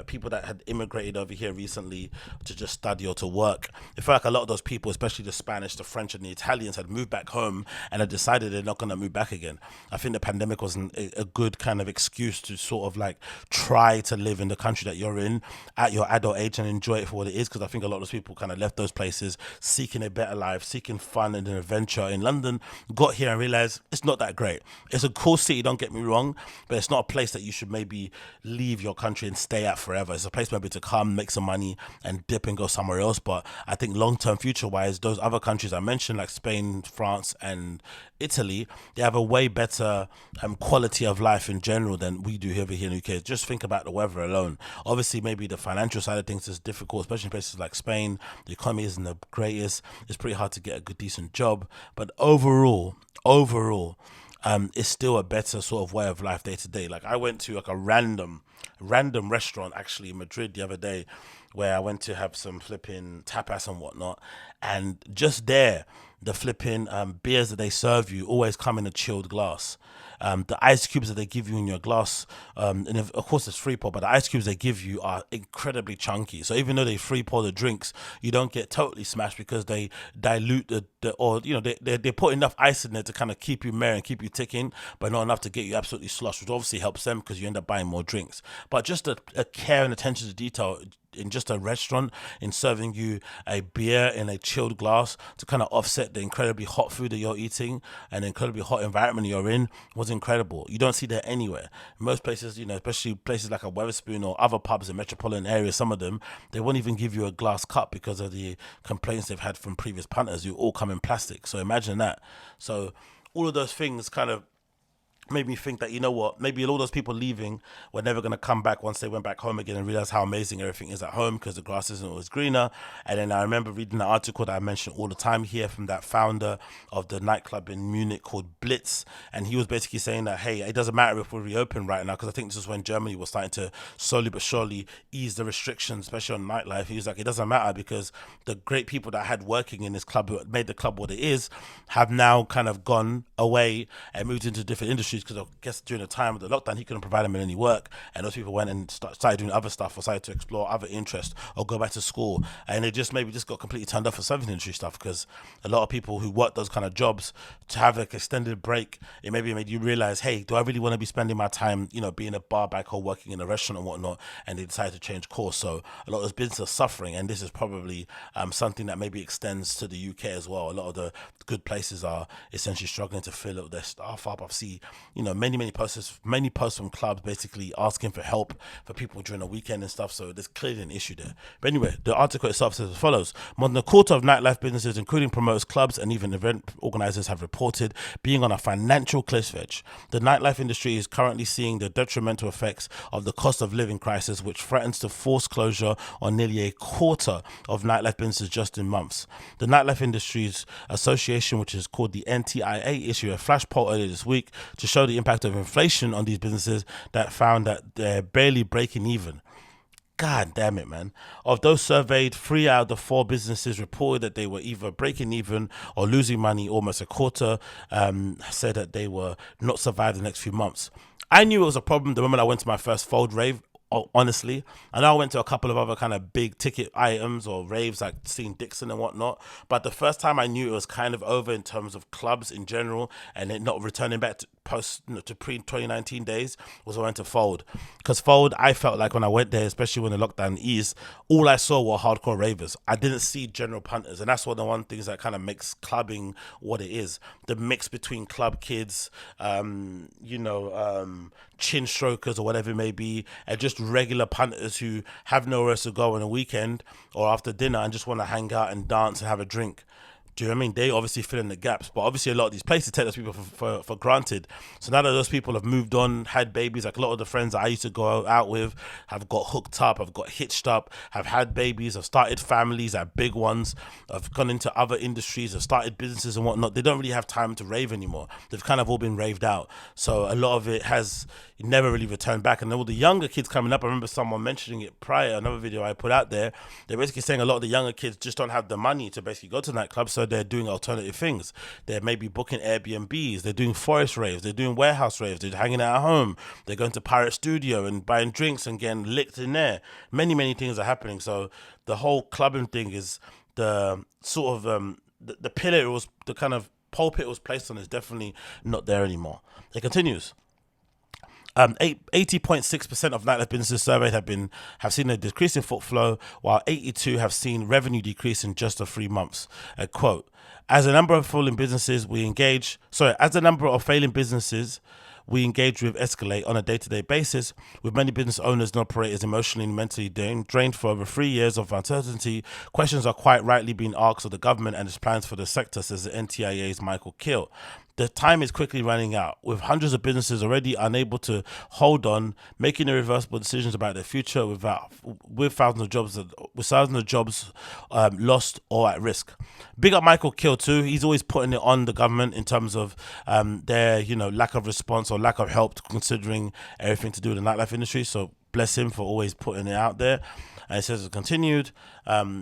people that had immigrated over here recently to just study or to work, it felt like a lot of those people, especially the Spanish, the French and the Italians, had moved back home and had decided they're not going to move back again. I think the pandemic was a good kind of excuse to sort of like try to live in the country that you're in at your adult age and enjoy it for what it is, because I think a lot of those people kind of left those places seeking a better life, seeking fun and an adventure in London, got here and realized it's not that great. It's a cool city, don't get me wrong, but it's not a place that you should maybe leave your country and stay at forever. It's a place maybe to come, make some money and dip and go somewhere else. But I think long-term future-wise, those other countries I mentioned, like Spain, France and Italy, they have a way better quality of life in general than we do over here in the UK. Just think about the weather alone. Obviously, maybe the financial side of things is difficult, especially in places like Spain. The economy isn't the greatest. It's pretty hard to get a good, decent job. But overall, it's still a better sort of way of life day to day. Like, I went to like a random restaurant actually in Madrid the other day, where I went to have some flipping tapas and whatnot, and just there, the flipping beers that they serve you always come in a chilled glass. The ice cubes that they give you in your glass, and of course it's free pour, but the ice cubes they give you are incredibly chunky. So even though they free pour the drinks, you don't get totally smashed, because they dilute they put enough ice in there to kind of keep you merry and keep you ticking, but not enough to get you absolutely sloshed, which obviously helps them because you end up buying more drinks. But just a care and attention to detail in just a restaurant, in serving you a beer in a chilled glass to kind of offset the incredibly hot food that you're eating and the incredibly hot environment you're in, was incredible. You don't see that anywhere. Most places, especially places like a Wetherspoon or other pubs in metropolitan areas, some of them, they won't even give you a glass cup because of the complaints they've had from previous punters who all come in plastic. So imagine that. So all of those things kind of made me think that, maybe all those people leaving were never going to come back once they went back home again and realize how amazing everything is at home, because the grass isn't always greener. And then I remember reading an article that I mention all the time here from that founder of the nightclub in Munich called Blitz, and he was basically saying that, hey, it doesn't matter if we reopen right now, because I think this is when Germany was starting to slowly but surely ease the restrictions, especially on nightlife. He was like, it doesn't matter, because the great people that I had working in this club, who made the club what it is, have now kind of gone away and moved into different industries, because I guess during the time of the lockdown he couldn't provide them with any work, and those people went and started doing other stuff, or started to explore other interests or go back to school, and they just got completely turned off for service industry stuff, because a lot of people who work those kind of jobs, to have an extended break, it maybe made you realize, hey, do I really want to be spending my time being a bar back or working in a restaurant and whatnot? And they decided to change course. So a lot of those businesses are suffering, and this is probably something that maybe extends to the UK as well. A lot of the good places are essentially struggling to fill their staff up. I've seen many posts from clubs basically asking for help for people during the weekend and stuff, so there's clearly an issue there. But anyway, the article itself says as follows: more than a quarter of nightlife businesses, including promoters, clubs and even event organizers, have reported being on a financial cliff edge. The nightlife industry is currently seeing the detrimental effects of the cost of living crisis, which threatens to force closure on nearly a quarter of nightlife businesses just in months. The Nightlife Industries Association, which is called the NTIA, issued a flash poll earlier this week to show the impact of inflation on these businesses, that found that they're barely breaking even. God damn it, man. Of those surveyed, 3 out of the 4 businesses reported that they were either breaking even or losing money. Almost a quarter said that they were not surviving the next few months. I knew it was a problem the moment I went to my first Fold rave, honestly. I know I went to a couple of other kind of big ticket items or raves, like seeing Dixon and whatnot, but the first time I knew it was kind of over in terms of clubs in general, and it not returning back post to pre-2019 days was I went to Fold, because Fold, I felt like when I went there, especially when the lockdown eased, all I saw were hardcore ravers. I didn't see general punters, and that's one of the one things that kind of makes clubbing what it is. The mix between club kids, chin strokers or whatever it may be, and just regular punters who have nowhere else to go on a weekend or after dinner and just want to hang out and dance and have a drink. Do you know what I mean? They obviously fill in the gaps, but obviously a lot of these places take those people for granted. So now that those people have moved on, had babies, like a lot of the friends that I used to go out with have got hooked up, have got hitched up, have had babies, have started families, have big ones, have gone into other industries, have started businesses and whatnot. They don't really have time to rave anymore. They've kind of all been raved out. So a lot of it has never really returned back. And all the younger kids coming up, I remember someone mentioning it prior, another video I put out there, they're basically saying a lot of the younger kids just don't have the money to basically go to nightclubs, so they're doing alternative things. They're maybe booking Airbnbs, they're doing forest raves, they're doing warehouse raves, they're hanging out at home, they're going to Pirate Studio and buying drinks and getting licked in there. Many things are happening. So the whole clubbing thing is the sort of the pillar it was, the kind of pulpit it was placed on, is definitely not there anymore. It continues. 80.6% of nightlife businesses surveyed have seen a decrease in foot flow, while 82 have seen revenue decrease in just the 3 months. A quote: as the number of failing businesses we engage with escalate on a day-to-day basis, with many business owners and operators emotionally and mentally drained for over 3 years of uncertainty, questions are quite rightly being asked of the government and its plans for the sector, says the NTIA's Michael Kill. The time is quickly running out, with hundreds of businesses already unable to hold on, making irreversible decisions about their future with thousands of jobs lost or at risk. Big up Michael Kill too. He's always putting it on the government in terms of their lack of response or lack of help, considering everything to do with the nightlife industry. So bless him for always putting it out there. And it says it continued,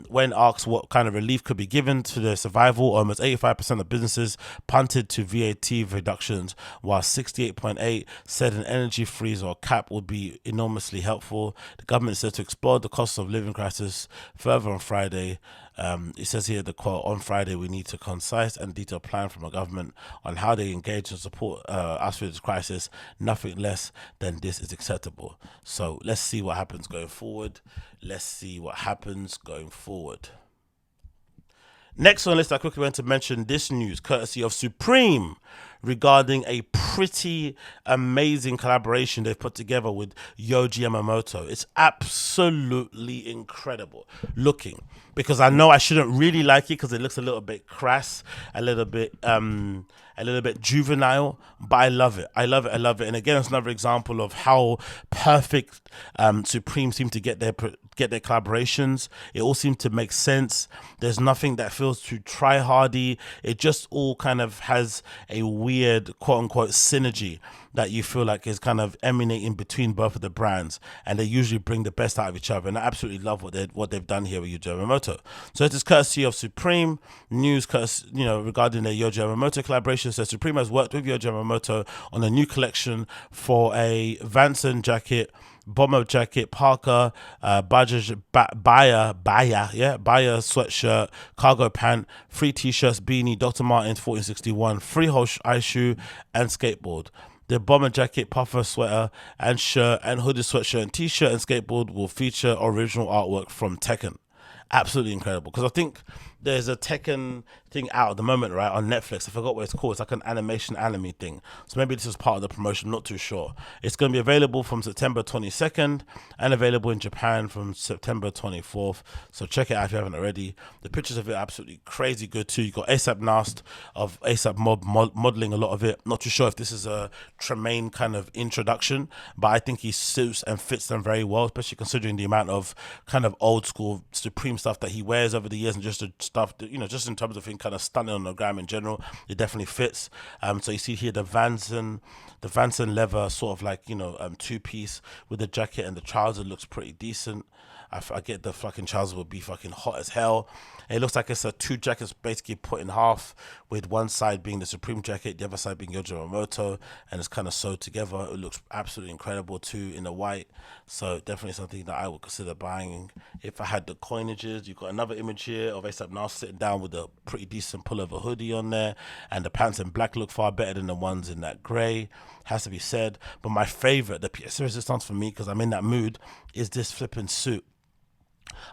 when asked what kind of relief could be given to their survival, almost 85% of businesses punted to VAT reductions, while 68.8% said an energy freeze or cap would be enormously helpful. The government said to explore the cost of living crisis further on Friday. It says here, the quote, on Friday we need a concise and detailed plan from our government on how they engage and support us through this crisis. Nothing less than this is acceptable. So let's see what happens going forward. Next on the list, I quickly want to mention this news courtesy of Supreme regarding a pretty amazing collaboration they've put together with Yohji Yamamoto. It's absolutely incredible looking, because I know I shouldn't really like it because it looks a little bit crass, a little bit juvenile, but I love it. And again, it's another example of how perfect Supreme seem to get their collaborations. It all seems to make sense. There's nothing that feels too try-hardy. It just all kind of has a weird quote-unquote synergy that you feel like is kind of emanating between both of the brands, and they usually bring the best out of each other. And I absolutely love what they've done here with Yohji Yamamoto. So it is courtesy of Supreme news, regarding the Yohji Yamamoto collaboration. So Supreme has worked with Yohji Yamamoto on a new collection for a Vanson jacket, bomber jacket, parka, baya sweatshirt, cargo pant, 3 t-shirts, beanie, Dr. Martens 1461, 3-hole ice shoe, and skateboard. The bomber jacket, puffer sweater, and shirt, and hooded sweatshirt and t-shirt and skateboard will feature original artwork from Tekken. Absolutely incredible, because I think there's a Tekken thing out at the moment, right, on Netflix. I forgot what it's called. It's like an animation anime thing. So maybe this is part of the promotion, not too sure. It's going to be available from September 22nd and available in Japan from September 24th. So check it out if you haven't already. The pictures of it are absolutely crazy good too. You got ASAP Nast of ASAP Mob modeling a lot of it. Not too sure if this is a Tremaine kind of introduction, but I think he suits and fits them very well, especially considering the amount of kind of old school Supreme stuff that he wears over the years, and just the stuff that, just in terms of him kind of stunning on the gram in general, it definitely fits. So you see here the Vanson leather sort of like 2-piece with the jacket, and the trouser looks pretty decent. I get the fucking trousers will be fucking hot as hell. It looks like it's two jackets basically put in half, with one side being the Supreme jacket, the other side being Yohji Yamamoto, and it's kind of sewed together. It looks absolutely incredible too in the white. So definitely something that I would consider buying if I had the coinages. You've got another image here of ASAP now sitting down with a pretty decent pullover hoodie on there, and the pants in black look far better than the ones in that grey, has to be said. But my favorite, the pièce de resistance for me, because I'm in that mood, is this flipping suit.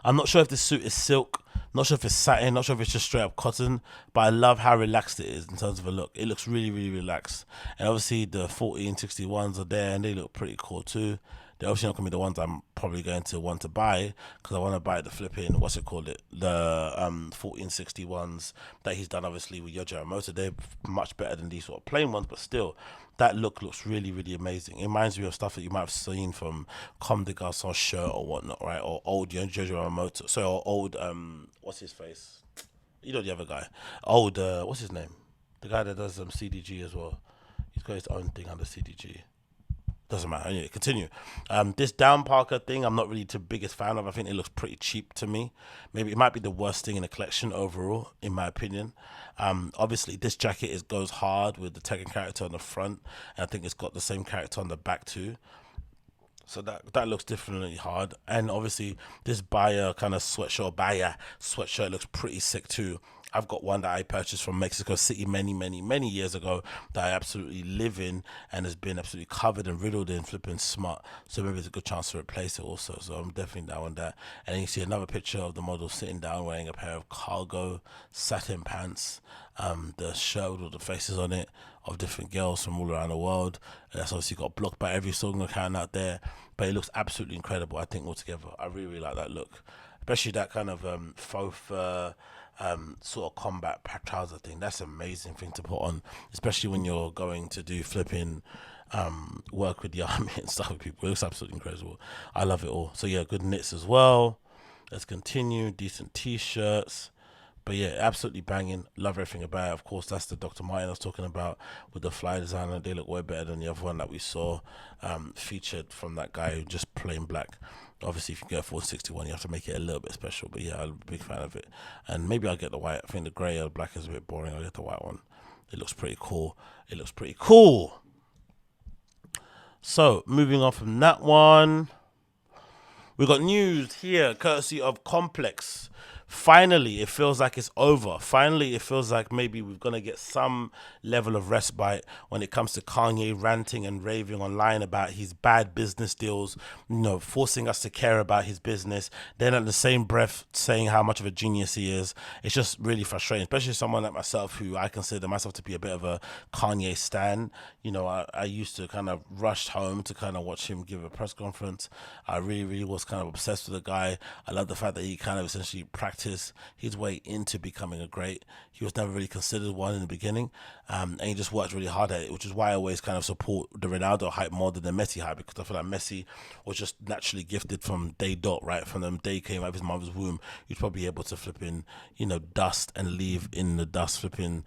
I'm not sure if this suit is silk, not sure if it's satin, not sure if it's just straight up cotton, but I love how relaxed it is in terms of a look. It looks really, really relaxed. And obviously the 1461s are there and they look pretty cool too. They're obviously not going to be the ones I'm probably going to want to buy, because I want to buy the flipping, the 1461s that he's done obviously with Yohji Yamamoto. They're much better than these sort of plain ones, but still, that look looks really, really amazing. It reminds me of stuff that you might have seen from Comme des Garçons shirt or whatnot, right? Or old Yohji Yamamoto. So, or old, what's his face? You know the other guy. Old, what's his name? The guy that does CDG as well. He's got his own thing under CDG. Doesn't matter. Anyway, continue. This down Parker thing, I'm not really the biggest fan of. I think it looks pretty cheap to me. Maybe it might be the worst thing in the collection overall, in my opinion. Obviously, this jacket goes hard with the Tekken character on the front, and I think it's got the same character on the back too. So that looks definitely hard. And obviously, this Bayer kind of sweatshirt looks pretty sick too. I've got one that I purchased from Mexico City many years ago that I absolutely live in and has been absolutely covered and riddled in flipping smut. So maybe it's a good chance to replace it also. So I'm definitely down on that. And then you see another picture of the model sitting down wearing a pair of cargo satin pants. The shirt with all the faces on it of different girls from all around the world. And that's obviously got blocked by every single account out there. But it looks absolutely incredible, I think, altogether. I really, really like that look. Especially that kind of faux fur, sort of combat trouser thing. That's an amazing thing to put on, especially when you're going to do flipping work with the army and stuff with people. It looks absolutely incredible. I love it all. So yeah, good knits as well. Let's continue. Decent t-shirts. But yeah, absolutely banging. Love everything about it. Of course, that's the Dr. Martin I was talking about with the fly designer. They look way better than the other one that we saw featured from that guy who just plain black. Obviously, if you get a 461, you have to make it a little bit special. But yeah, I'm a big fan of it. And maybe I'll get the white. I think the grey or the black is a bit boring. I'll get the white one. It looks pretty cool. So, moving on from that one, we got news here courtesy of Complex. Finally, it feels like it's over. Finally, it feels like maybe we're going to get some level of respite when it comes to Kanye ranting and raving online about his bad business deals, forcing us to care about his business. Then at the same breath saying how much of a genius he is. It's just really frustrating, especially someone like myself who I consider myself to be a bit of a Kanye stan. I used to kind of rush home to kind of watch him give a press conference. I really, really was kind of obsessed with the guy. I love the fact that he kind of essentially practiced his way into becoming a great. He was never really considered one in the beginning, and he just worked really hard at it, which is why I always kind of support the Ronaldo hype more than the Messi hype, because I feel like Messi was just naturally gifted from day dot, right? From the day he came out of his mother's womb, he was probably able to flip in, dust and leave in the dust flipping,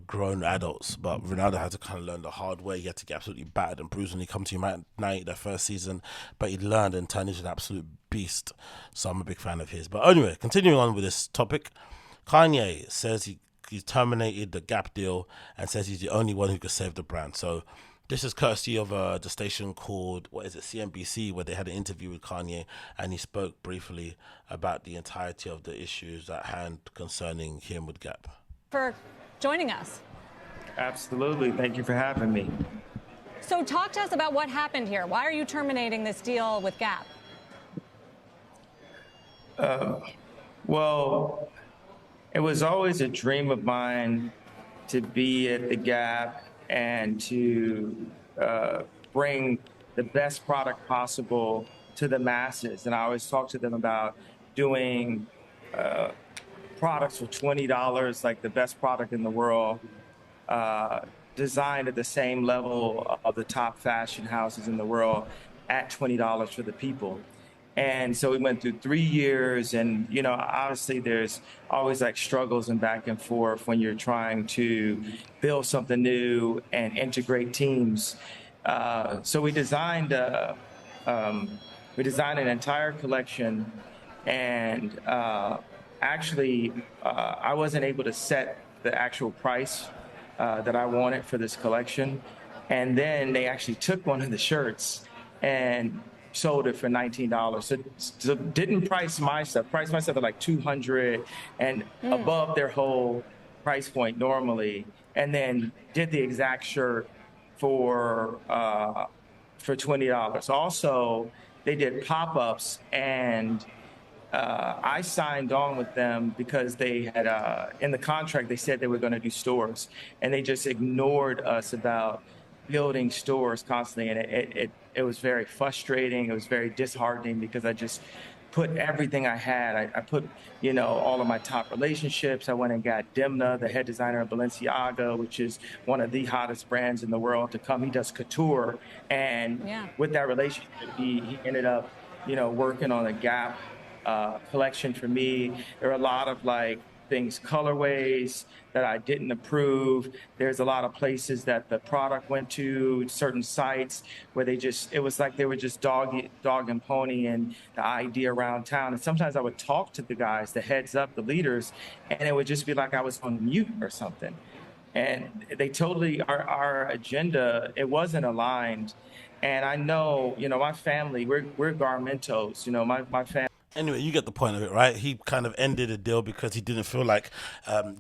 grown adults. But Ronaldo had to kind of learn the hard way. He had to get absolutely battered and bruised when he come to United their first season, but he learned and turned into an absolute beast. So I'm a big fan of his. But anyway, continuing on with this topic, Kanye says he's terminated the Gap deal and says he's the only one who could save the brand. So this is courtesy of the station called, CNBC, where they had an interview with Kanye, and he spoke briefly about the entirety of the issues at hand concerning him with Gap. For joining us. Absolutely. Thank you for having me. So talk to us about what happened here. Why are you terminating this deal with Gap? Well, it was always a dream of mine to be at the Gap and to bring the best product possible to the masses. And I always talk to them about doing products for $20, like the best product in the world, designed at the same level of the top fashion houses in the world at $20 for the people. And so we went through 3 years, and, obviously there's always like struggles and back and forth when you're trying to build something new and integrate teams. So we designed We designed an entire collection, and actually, I wasn't able to set the actual price that I wanted for this collection. And then they actually took one of the shirts and sold it for $19. So didn't price my stuff. Priced my stuff at like 200 and above their whole price point normally, and then did the exact shirt for $20. Also, they did pop-ups, and I signed on with them because they had, in the contract, they said they were going to do stores, and they just ignored us about building stores constantly. And it was very frustrating. It was very disheartening because I just put everything I had. I put, all of my top relationships. I went and got Dimna, the head designer of Balenciaga, which is one of the hottest brands in the world, to come. He does couture. And with that relationship, he ended up, working on a Gap collection for me. There are a lot of things, colorways that I didn't approve. There's a lot of places that the product went to, certain sites where it was like they were just dog and pony and the idea around town. And sometimes I would talk to the guys, the heads up, the leaders, and it would just be like I was on mute or something. And they totally, our agenda, it wasn't aligned. And I know, my family, we're Garmentos, my family. Anyway, you get the point of it, right? He kind of ended the deal because he didn't feel like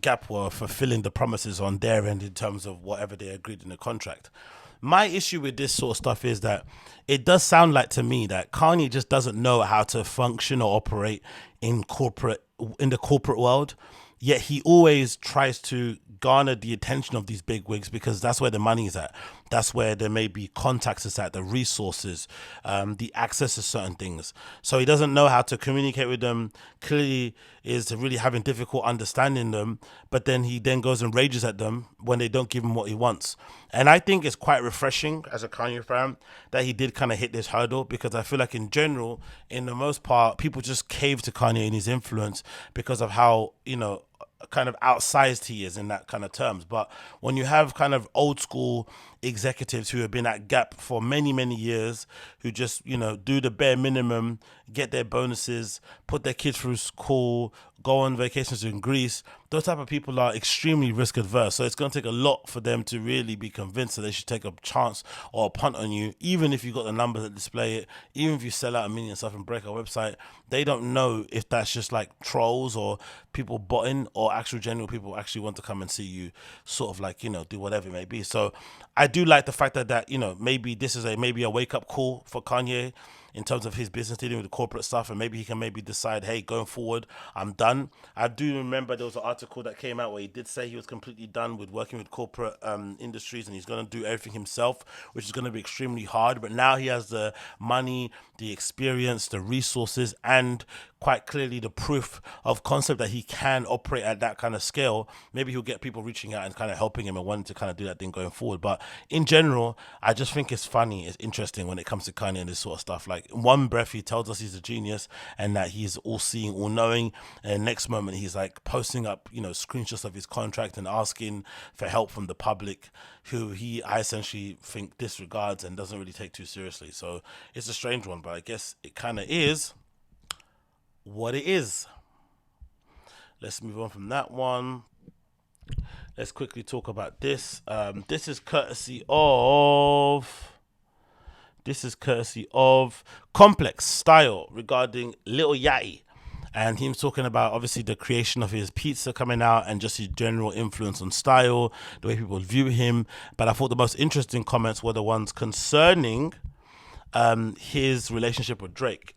Gap were fulfilling the promises on their end in terms of whatever they agreed in the contract. My issue with this sort of stuff is that it does sound like to me that Kanye just doesn't know how to function or operate in the corporate world. Yet he always tries to garner the attention of these big wigs because that's where the money is at. That's where there may be contacts is at, the resources, the access to certain things. So he doesn't know how to communicate with them. Clearly is really having difficult understanding them. But then he then goes and rages at them when they don't give him what he wants. And I think it's quite refreshing as a Kanye fan that he did kind of hit this hurdle, because I feel like in general, in the most part, people just cave to Kanye and his influence because of how, kind of outsized he is in that kind of terms. But when you have kind of old school executives who have been at Gap for many, many years, who just, do the bare minimum, get their bonuses, put their kids through school, go on vacations in Greece, those type of people are extremely risk adverse. So it's going to take a lot for them to really be convinced that they should take a chance or a punt on you, even if you got the numbers that display it, even if you sell out a million stuff and break our website. They don't know if that's just like trolls or people botting or actual general people actually want to come and see you sort of do whatever it may be. So I do like the fact that maybe this is maybe a wake up call for Kanye in terms of his business dealing with the corporate stuff, and maybe he can decide, hey, going forward, I'm done. I do remember there was an article that came out where he did say he was completely done with working with corporate industries, and he's going to do everything himself, which is going to be extremely hard. But now he has the money, the experience, the resources, and quite clearly the proof of concept that he can operate at that kind of scale. Maybe he'll get people reaching out and kind of helping him and wanting to kind of do that thing going forward. But in general, I just think it's funny, it's interesting when it comes to Kanye and this sort of stuff. Like, in one breath he tells us he's a genius and that he's all seeing, all knowing, and next moment he's like posting up screenshots of his contract and asking for help from the public, who I essentially think disregards and doesn't really take too seriously. So it's a strange one, but I guess it kind of is what it is. Let's move on from that one. Let's quickly talk about this. This is courtesy of Complex Style regarding Lil Yachty, and him talking about obviously the creation of his pizza coming out and just his general influence on style, the way people view him. But I thought the most interesting comments were the ones concerning his relationship with Drake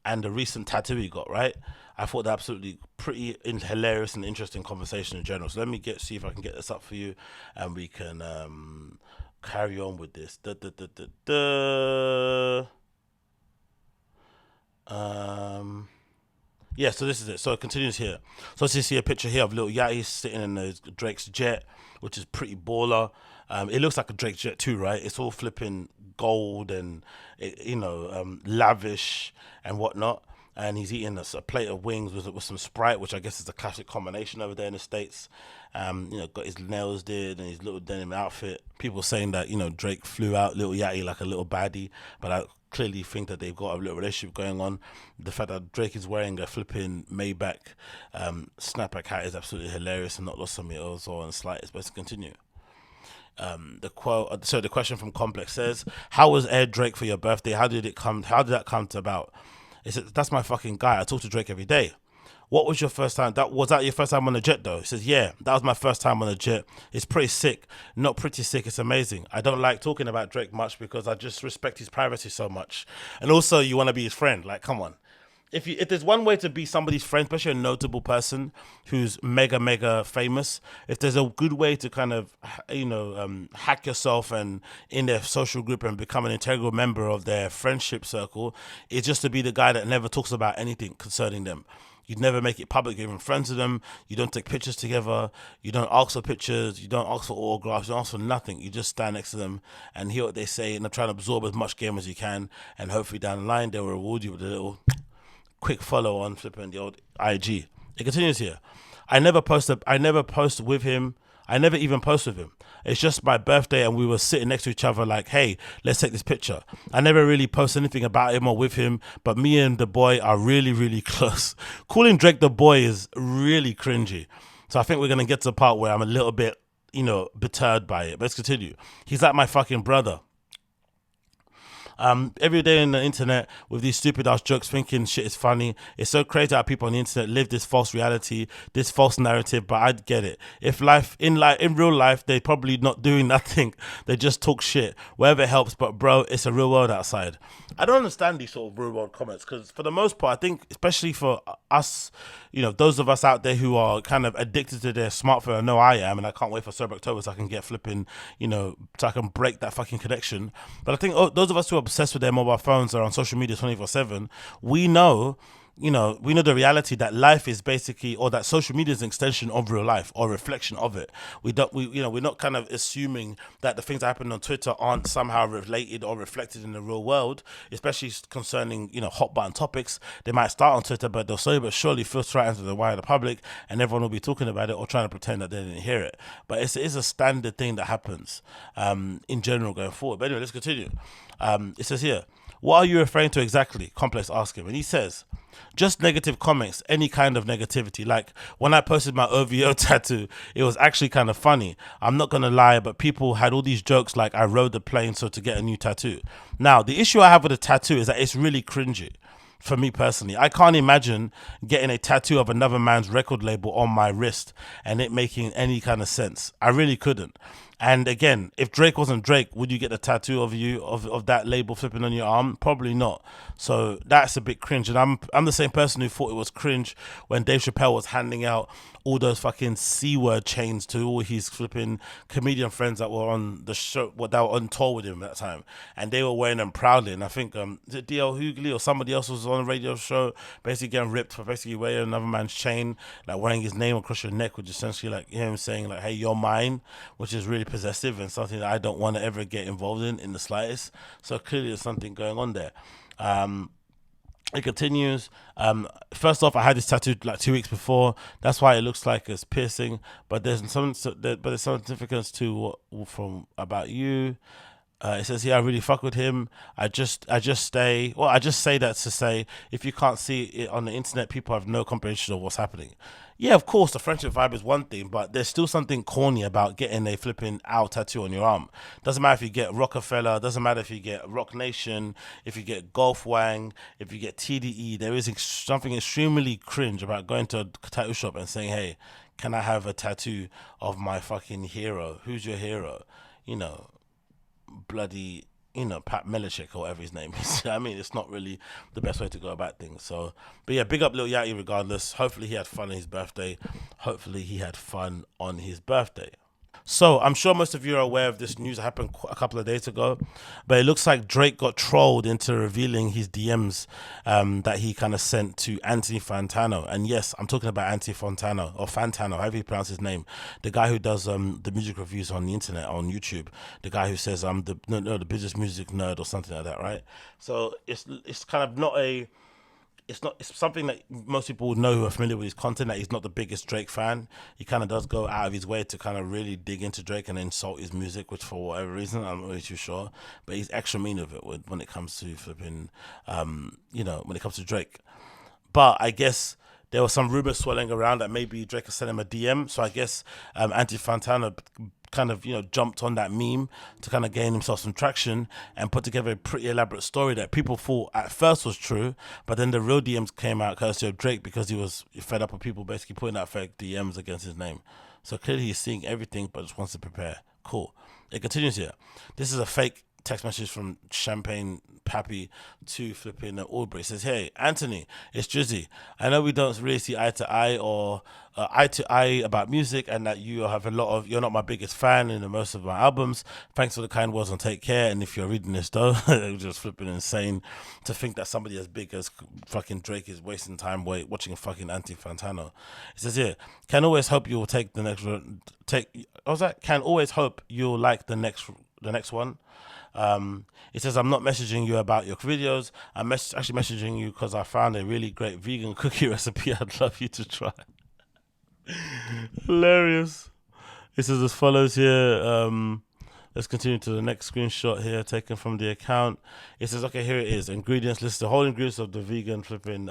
and the recent tattoo he got, right? I thought that absolutely pretty hilarious and interesting conversation in general. So let me see if I can get this up for you and we can carry on with this. Yeah, so this is it. So it continues here. So you see a picture here of Lil Yachty sitting in Drake's jet, which is pretty baller. It looks like a Drake jet too, right? It's all flipping gold and lavish and whatnot. And he's eating a plate of wings with some Sprite, which I guess is a classic combination over there in the States. Got his nails did and his little denim outfit. People saying that Drake flew out Lil Yachty like a little baddie, but clearly think that they've got a little relationship going on. The fact that Drake is wearing a flipping Maybach snapback hat is absolutely hilarious and not lost on me also on the slightest. But let's continue. The question from Complex says, "How was Air Drake for your birthday? How did that come to about?" It says, "That's my fucking guy. I talk to Drake every day." What was your first time? Was that your first time on a jet though? He says, yeah, that was my first time on a jet. It's pretty sick. Not pretty sick, it's amazing. I don't like talking about Drake much because I just respect his privacy so much. And also you want to be his friend. Like, come on. If there's one way to be somebody's friend, especially a notable person who's mega famous, if there's a good way to kind of, hack yourself and in their social group and become an integral member of their friendship circle, it's just to be the guy that never talks about anything concerning them. You'd never make it public, you're even friends with them. You don't take pictures together. You don't ask for pictures. You don't ask for autographs. You don't ask for nothing. You just stand next to them and hear what they say and try to absorb as much game as you can. And hopefully down the line, they'll reward you with a little quick follow on flipping the old IG. It continues here. I never post with him. I never even post with him. It's just my birthday and we were sitting next to each other like, hey, let's take this picture. I never really post anything about him or with him, but me and the boy are really close. Calling Drake the boy is really cringy. So I think we're going to get to the part where I'm a little bit, perturbed by it. But let's continue. He's like my fucking brother. Every day on the internet with these stupid ass jokes thinking shit is funny. It's so crazy how people on the internet live this false reality, this false narrative, but I get it. If in real life, they're probably not doing nothing. They just talk shit, wherever helps, but bro, it's a real world outside. I don't understand these sort of real world comments because for the most part, I think, especially for us, those of us out there who are kind of addicted to their smartphone, I know I am, and I can't wait for Sober October so I can get flipping, so I can break that fucking connection. But I think those of us who are obsessed with their mobile phones or on social media 24/7, we know the reality that life is basically, or that social media is an extension of real life or a reflection of it. We're not kind of assuming that the things that happen on Twitter aren't somehow related or reflected in the real world, especially concerning, hot button topics. They might start on Twitter, but they'll slowly but surely filter out into the wider public and everyone will be talking about it or trying to pretend that they didn't hear it. But it is a standard thing that happens in general going forward. But anyway, let's continue. It says here, what are you referring to exactly? Complex asked him. And he says, just negative comments, any kind of negativity. Like when I posted my OVO tattoo, it was actually kind of funny. I'm not going to lie, but people had all these jokes like I rode the plane so to get a new tattoo. Now, the issue I have with a tattoo is that it's really cringy. For me personally, I can't imagine getting a tattoo of another man's record label on my wrist and it making any kind of sense. I really couldn't. And again, if Drake wasn't Drake, would you get a tattoo of that label flipping on your arm? Probably not. So that's a bit cringe. And I'm the same person who thought it was cringe when Dave Chappelle was handing out all those fucking C-word chains to all his flipping comedian friends that were on the show, that were on tour with him at that time, and they were wearing them proudly. And I think is it DL Hughley or somebody else was on a radio show basically getting ripped for basically wearing another man's chain, like wearing his name across your neck, which is essentially like him saying like, hey, you're mine, which is really possessive and something that I don't want to ever get involved in the slightest. So clearly there's something going on there. It continues. First off, I had this tattooed like 2 weeks before. That's why it looks like it's piercing. But there's some significance to from about you. It says here, I really fuck with him. I just say that to say, if you can't see it on the internet, people have no comprehension of what's happening. Yeah, of course, the friendship vibe is one thing, but there's still something corny about getting a flipping owl tattoo on your arm. Doesn't matter if you get Rockefeller, doesn't matter if you get Rock Nation, if you get Golf Wang, if you get TDE. There is something extremely cringe about going to a tattoo shop and saying, hey, can I have a tattoo of my fucking hero? Who's your hero? Bloody, Pat Milicic or whatever his name is. I mean, it's not really the best way to go about things. So, but yeah, big up Lil Yachty regardless. Hopefully he had fun on his birthday. So I'm sure most of you are aware of this news that happened a couple of days ago, but it looks like Drake got trolled into revealing his DMs that he kind of sent to Anthony Fantano. And yes, I'm talking about Anthony Fantano, or Fantano, however you pronounce his name, the guy who does the music reviews on the internet, on YouTube, the guy who says I'm the business music nerd or something like that, right? So it's kind of not a it's something that most people would know who are familiar with his content, that he's not the biggest Drake fan. He kind of does go out of his way to kind of really dig into Drake and insult his music, which for whatever reason, I'm not really too sure. But he's extra mean of it when it comes to flipping, when it comes to Drake. But I guess there was some rumors swirling around that maybe Drake has sent him a DM. So I guess Anti Fantano kind of jumped on that meme to kind of gain himself some traction and put together a pretty elaborate story that people thought at first was true, but then the real DMs came out courtesy of Drake because he was fed up with people basically putting out fake DMs against his name. So clearly he's seeing everything but just wants to prepare. Cool. It continues here. This is a fake text message from Champagne Pappy to flipping Aubrey. It says, "Hey Anthony, it's Drizzy. I know we don't really see eye to eye or eye to eye about music, and that you're not my biggest fan in most of my albums. Thanks for the kind words and take care. And if you're reading this though, it's just flipping insane to think that somebody as big as fucking Drake is wasting time watching fucking Anti Fantano." It says here, "Can always hope you'll take the next Can always hope you'll like the next one." It says, "I'm not messaging you about your videos. I'm actually messaging you because I found a really great vegan cookie recipe I'd love you to try." Hilarious. It says as follows here. Let's continue to the next screenshot here, taken from the account. It says, okay, here it is. Ingredients list, the whole ingredients of the vegan flipping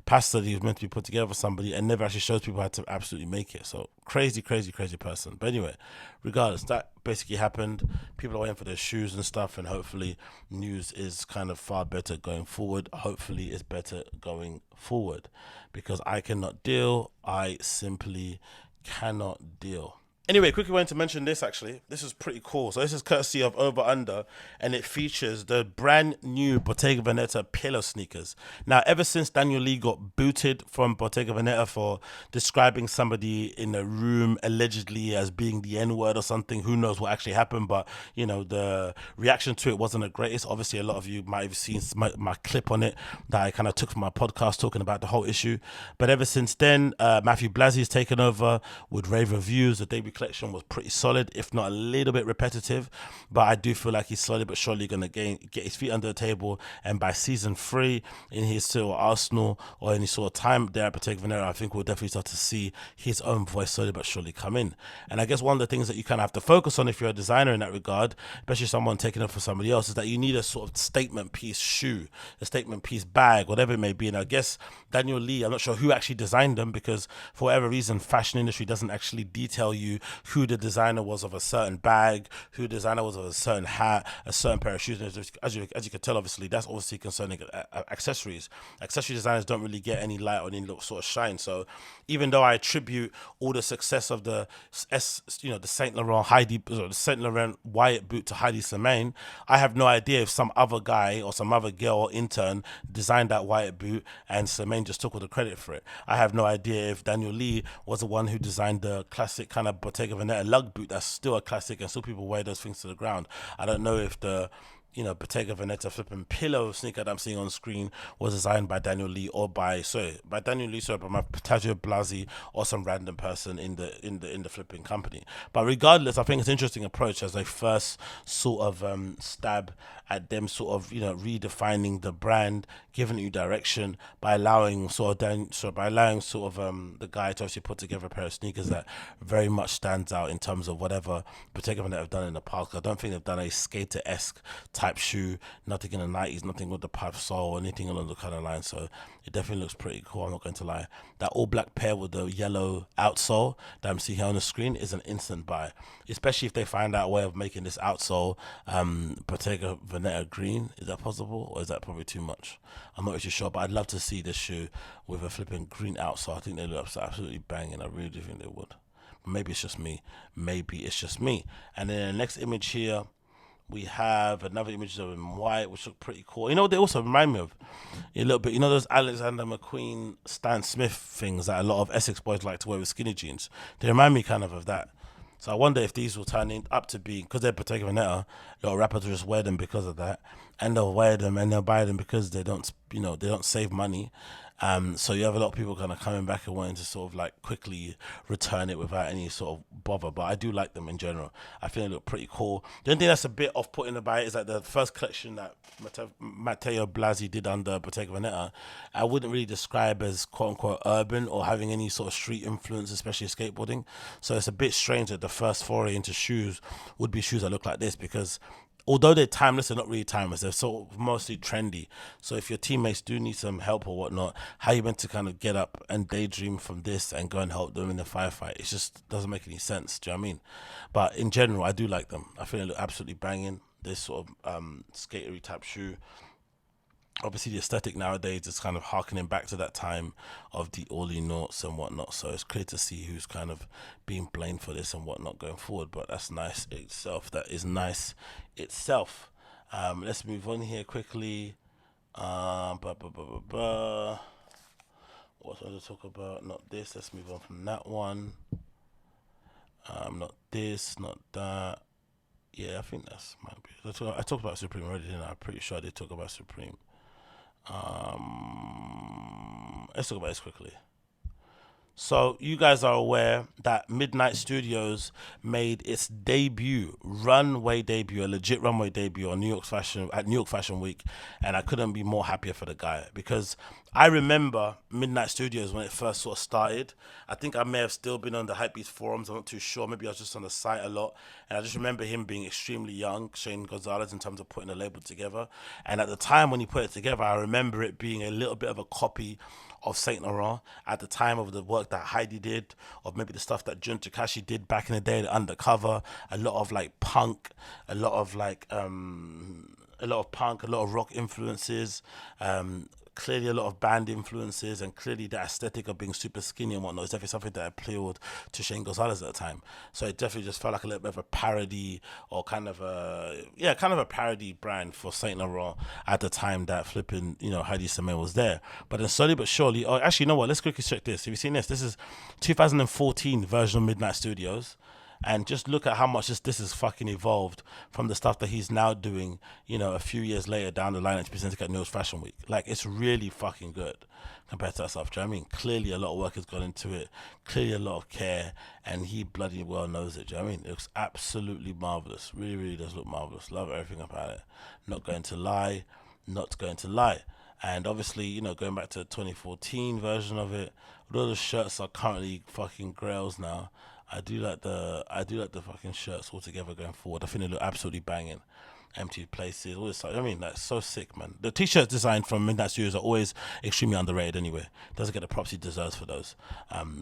pasta that he was meant to be put together for somebody, and never actually shows people how to absolutely make it. So crazy person. But anyway, regardless, that basically happened. People are waiting for their shoes and stuff, and hopefully news is kind of far better going forward. Hopefully it's better going forward, because I cannot deal. I simply cannot deal. Anyway, quickly wanted to mention this actually. This is pretty cool. So this is courtesy of Over Under, and it features the brand new Bottega Veneta pillow sneakers. Now, ever since Daniel Lee got booted from Bottega Veneta for describing somebody in a room allegedly as being the N-word or something, who knows what actually happened, but the reaction to it wasn't the greatest. Obviously, a lot of you might have seen my clip on it that I kind of took from my podcast talking about the whole issue. But ever since then, Matthew Blazzie's taken over with rave reviews. The debut collection was pretty solid, if not a little bit repetitive, but I do feel like he's slowly but surely going to get his feet under the table, and by season 3 in his sort of Arsenal or any sort of time there at Bottega Veneta, I think we'll definitely start to see his own voice slowly but surely come in. And I guess one of the things that you kind of have to focus on if you're a designer in that regard, especially someone taking it for somebody else, is that you need a sort of statement piece shoe, a statement piece bag, whatever it may be. And I guess Daniel Lee, I'm not sure who actually designed them, because for whatever reason fashion industry doesn't actually detail you who the designer was of a certain bag, who the designer was of a certain hat, a certain pair of shoes. And as you can tell, obviously that's obviously concerning accessories. Accessory designers don't really get any light or any little sort of shine. So even though I attribute all the success of the Saint Laurent Wyatt boot to Heidi Semaine, I have no idea if some other guy or some other girl or intern designed that Wyatt boot and Semaine just took all the credit for it. I have no idea if Daniel Lee was the one who designed the classic kind of Bottega Veneta lug boot that's still a classic and still people wear those things to the ground. I don't know if the Bottega Veneta flipping pillow sneaker that I'm seeing on screen was designed by Daniel Lee or by Mathieu Blasi or some random person in the flipping company. But regardless, I think it's an interesting approach as a first sort of stab at them sort of redefining the brand, giving you direction by allowing the guy to actually put together a pair of sneakers that very much stands out in terms of whatever Bottega Veneta have done in the past. I don't think they've done a skater-esque type shoe, nothing in the 90s, nothing with the pipe sole or anything along the kind of line. So it definitely looks pretty cool, I'm not going to lie. That all black pair with the yellow outsole that I'm seeing here on the screen is an instant buy, especially if they find out a way of making this outsole Bottega Veneta green. Is that possible, or is that probably too much? I'm not really sure, but I'd love to see this shoe with a flipping green outsole. I think they look absolutely banging. I really do think they would. Maybe it's just me. And then the next image here, we have another image of him in white, which look pretty cool. They also remind me of a little bit, those Alexander McQueen, Stan Smith things that a lot of Essex boys like to wear with skinny jeans. They remind me kind of that. So I wonder if these will turn up to be, because they're Bottega Veneta, a lot of rappers will just wear them because of that, and they'll wear them and they'll buy them because they don't they don't save money. So you have a lot of people kind of coming back and wanting to sort of like quickly return it without any sort of bother. But I do like them in general. I think they look pretty cool. The only thing that's a bit off-putting about it is like the first collection that Matteo Blasi did under Bottega Veneta, I wouldn't really describe as quote-unquote urban or having any sort of street influence, especially skateboarding. So it's a bit strange that the first foray into shoes would be shoes that look like this, because although they're timeless, they're not really timeless. They're sort of mostly trendy. So if your teammates do need some help or whatnot, how you meant to kind of get up and daydream from this and go and help them in the firefight? It just doesn't make any sense. Do you know what I mean? But in general, I do like them. I think they look absolutely banging. This sort of skatery type shoe. Obviously, the aesthetic nowadays is kind of harkening back to that time of the Ollie Noughts and whatnot. So it's clear to see who's kind of being blamed for this and whatnot going forward. But that's nice itself. That is nice itself. Let's move on here quickly. What else to talk about? Not this. Let's move on from that one. Not this. Not that. Yeah, I think that's might be. I talked about Supreme already, didn't I? I'm pretty sure I did talk about Supreme. Let's talk about this quickly. So you guys are aware that Midnight Studios made its runway debut, a legit runway debut on New York Fashion Week, and I couldn't be more happier for the guy, because I remember Midnight Studios when it first sort of started. I think I may have still been on the Hypebeast forums. I'm not too sure. Maybe I was just on the site a lot, and I just remember him being extremely young, Shane Gonzalez, in terms of putting the label together. And at the time when he put it together, I remember it being a little bit of a copy of Saint Laurent at the time of the work that Heidi did, or maybe the stuff that Jun Takashi did back in the day, the Undercover. A lot of like punk, a lot of rock influences, clearly a lot of band influences, and clearly the aesthetic of being super skinny and whatnot is definitely something that appealed to Shane Gonzalez at the time. So it definitely just felt like a little bit of a parody, or kind of a parody brand for Saint Laurent at the time that flipping, Heidi Samir was there. But then slowly but surely, actually, you know what? Let's quickly check this. Have you seen this? This is 2014 version of Midnight Studios. And just look at how much this has fucking evolved from the stuff that he's now doing, a few years later down the line, and presenting at New York Fashion Week. Like, it's really fucking good compared to that stuff. Do you know what I mean? Clearly a lot of work has gone into it. Clearly a lot of care. And he bloody well knows it. Do you know what I mean? It looks absolutely marvelous. Really, really does look marvelous. Love everything about it. Not going to lie. And obviously, going back to the 2014 version of it, although the shirts are currently fucking grails now, I do like the fucking shirts all together going forward. I think they look absolutely banging. Empty places, all this stuff. I mean, that's so sick, man. The t-shirts designed from Midnight Studios are always extremely underrated anyway. Doesn't get the props he deserves for those.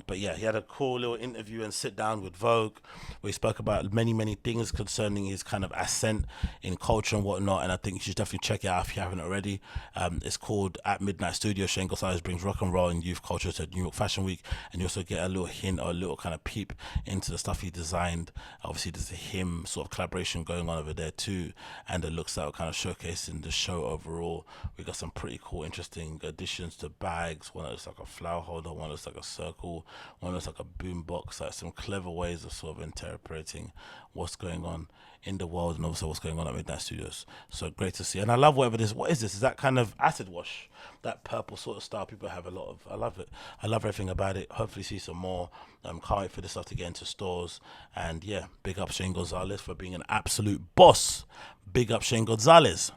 But yeah, he had a cool little interview and sit down with Vogue, where he spoke about many, many things concerning his kind of ascent in culture and whatnot. And I think you should definitely check it out if you haven't already. It's called At Midnight Studios. Shane Gonzalez brings rock and roll and youth culture to New York Fashion Week. And you also get a little hint or a little kind of peep into the stuff he designed. Obviously, there's a him sort of collaboration going on over there too. And the looks that were kind of showcasing the show overall. We got some pretty cool, interesting additions to bags. One that looks like a flower holder, one looks like a circle, one looks like a boom box. Like some clever ways of sort of interpreting what's going on in the world and also what's going on at Midnight Studios. So great to see. And I love whatever this. What is this? Is that kind of acid wash? That purple sort of style people have a lot of. I love it. I love everything about it. Hopefully see some more. Can't wait for this stuff to get into stores. And yeah, big up Shane Gonzalez for being an absolute boss. Big up Shane Gonzalez.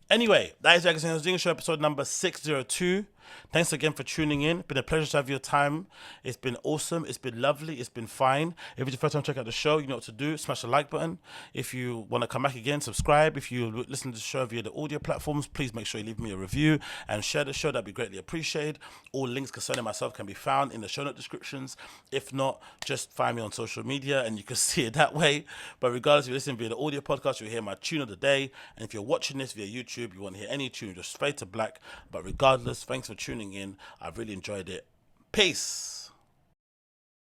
Anyway, that is the AgostinhoZinga Show, episode number 602. Thanks again for tuning in. Been a pleasure to have your time. It's been awesome. It's been lovely. It's been fine. If it's your first time to check out the show, you know what to do. Smash the like button. If you want to come back again, subscribe. If you listen to the show via the audio platforms, please make sure you leave me a review and share the show. That'd be greatly appreciated. All links concerning myself can be found in the show note descriptions. If not, just find me on social media and you can see it that way. But regardless, if you're listening via the audio podcast, you'll hear my tune of the day. And if you're watching this via YouTube, you want to hear any tune, just fade to black. But regardless, thanks for tuning in. I've really enjoyed it. Peace.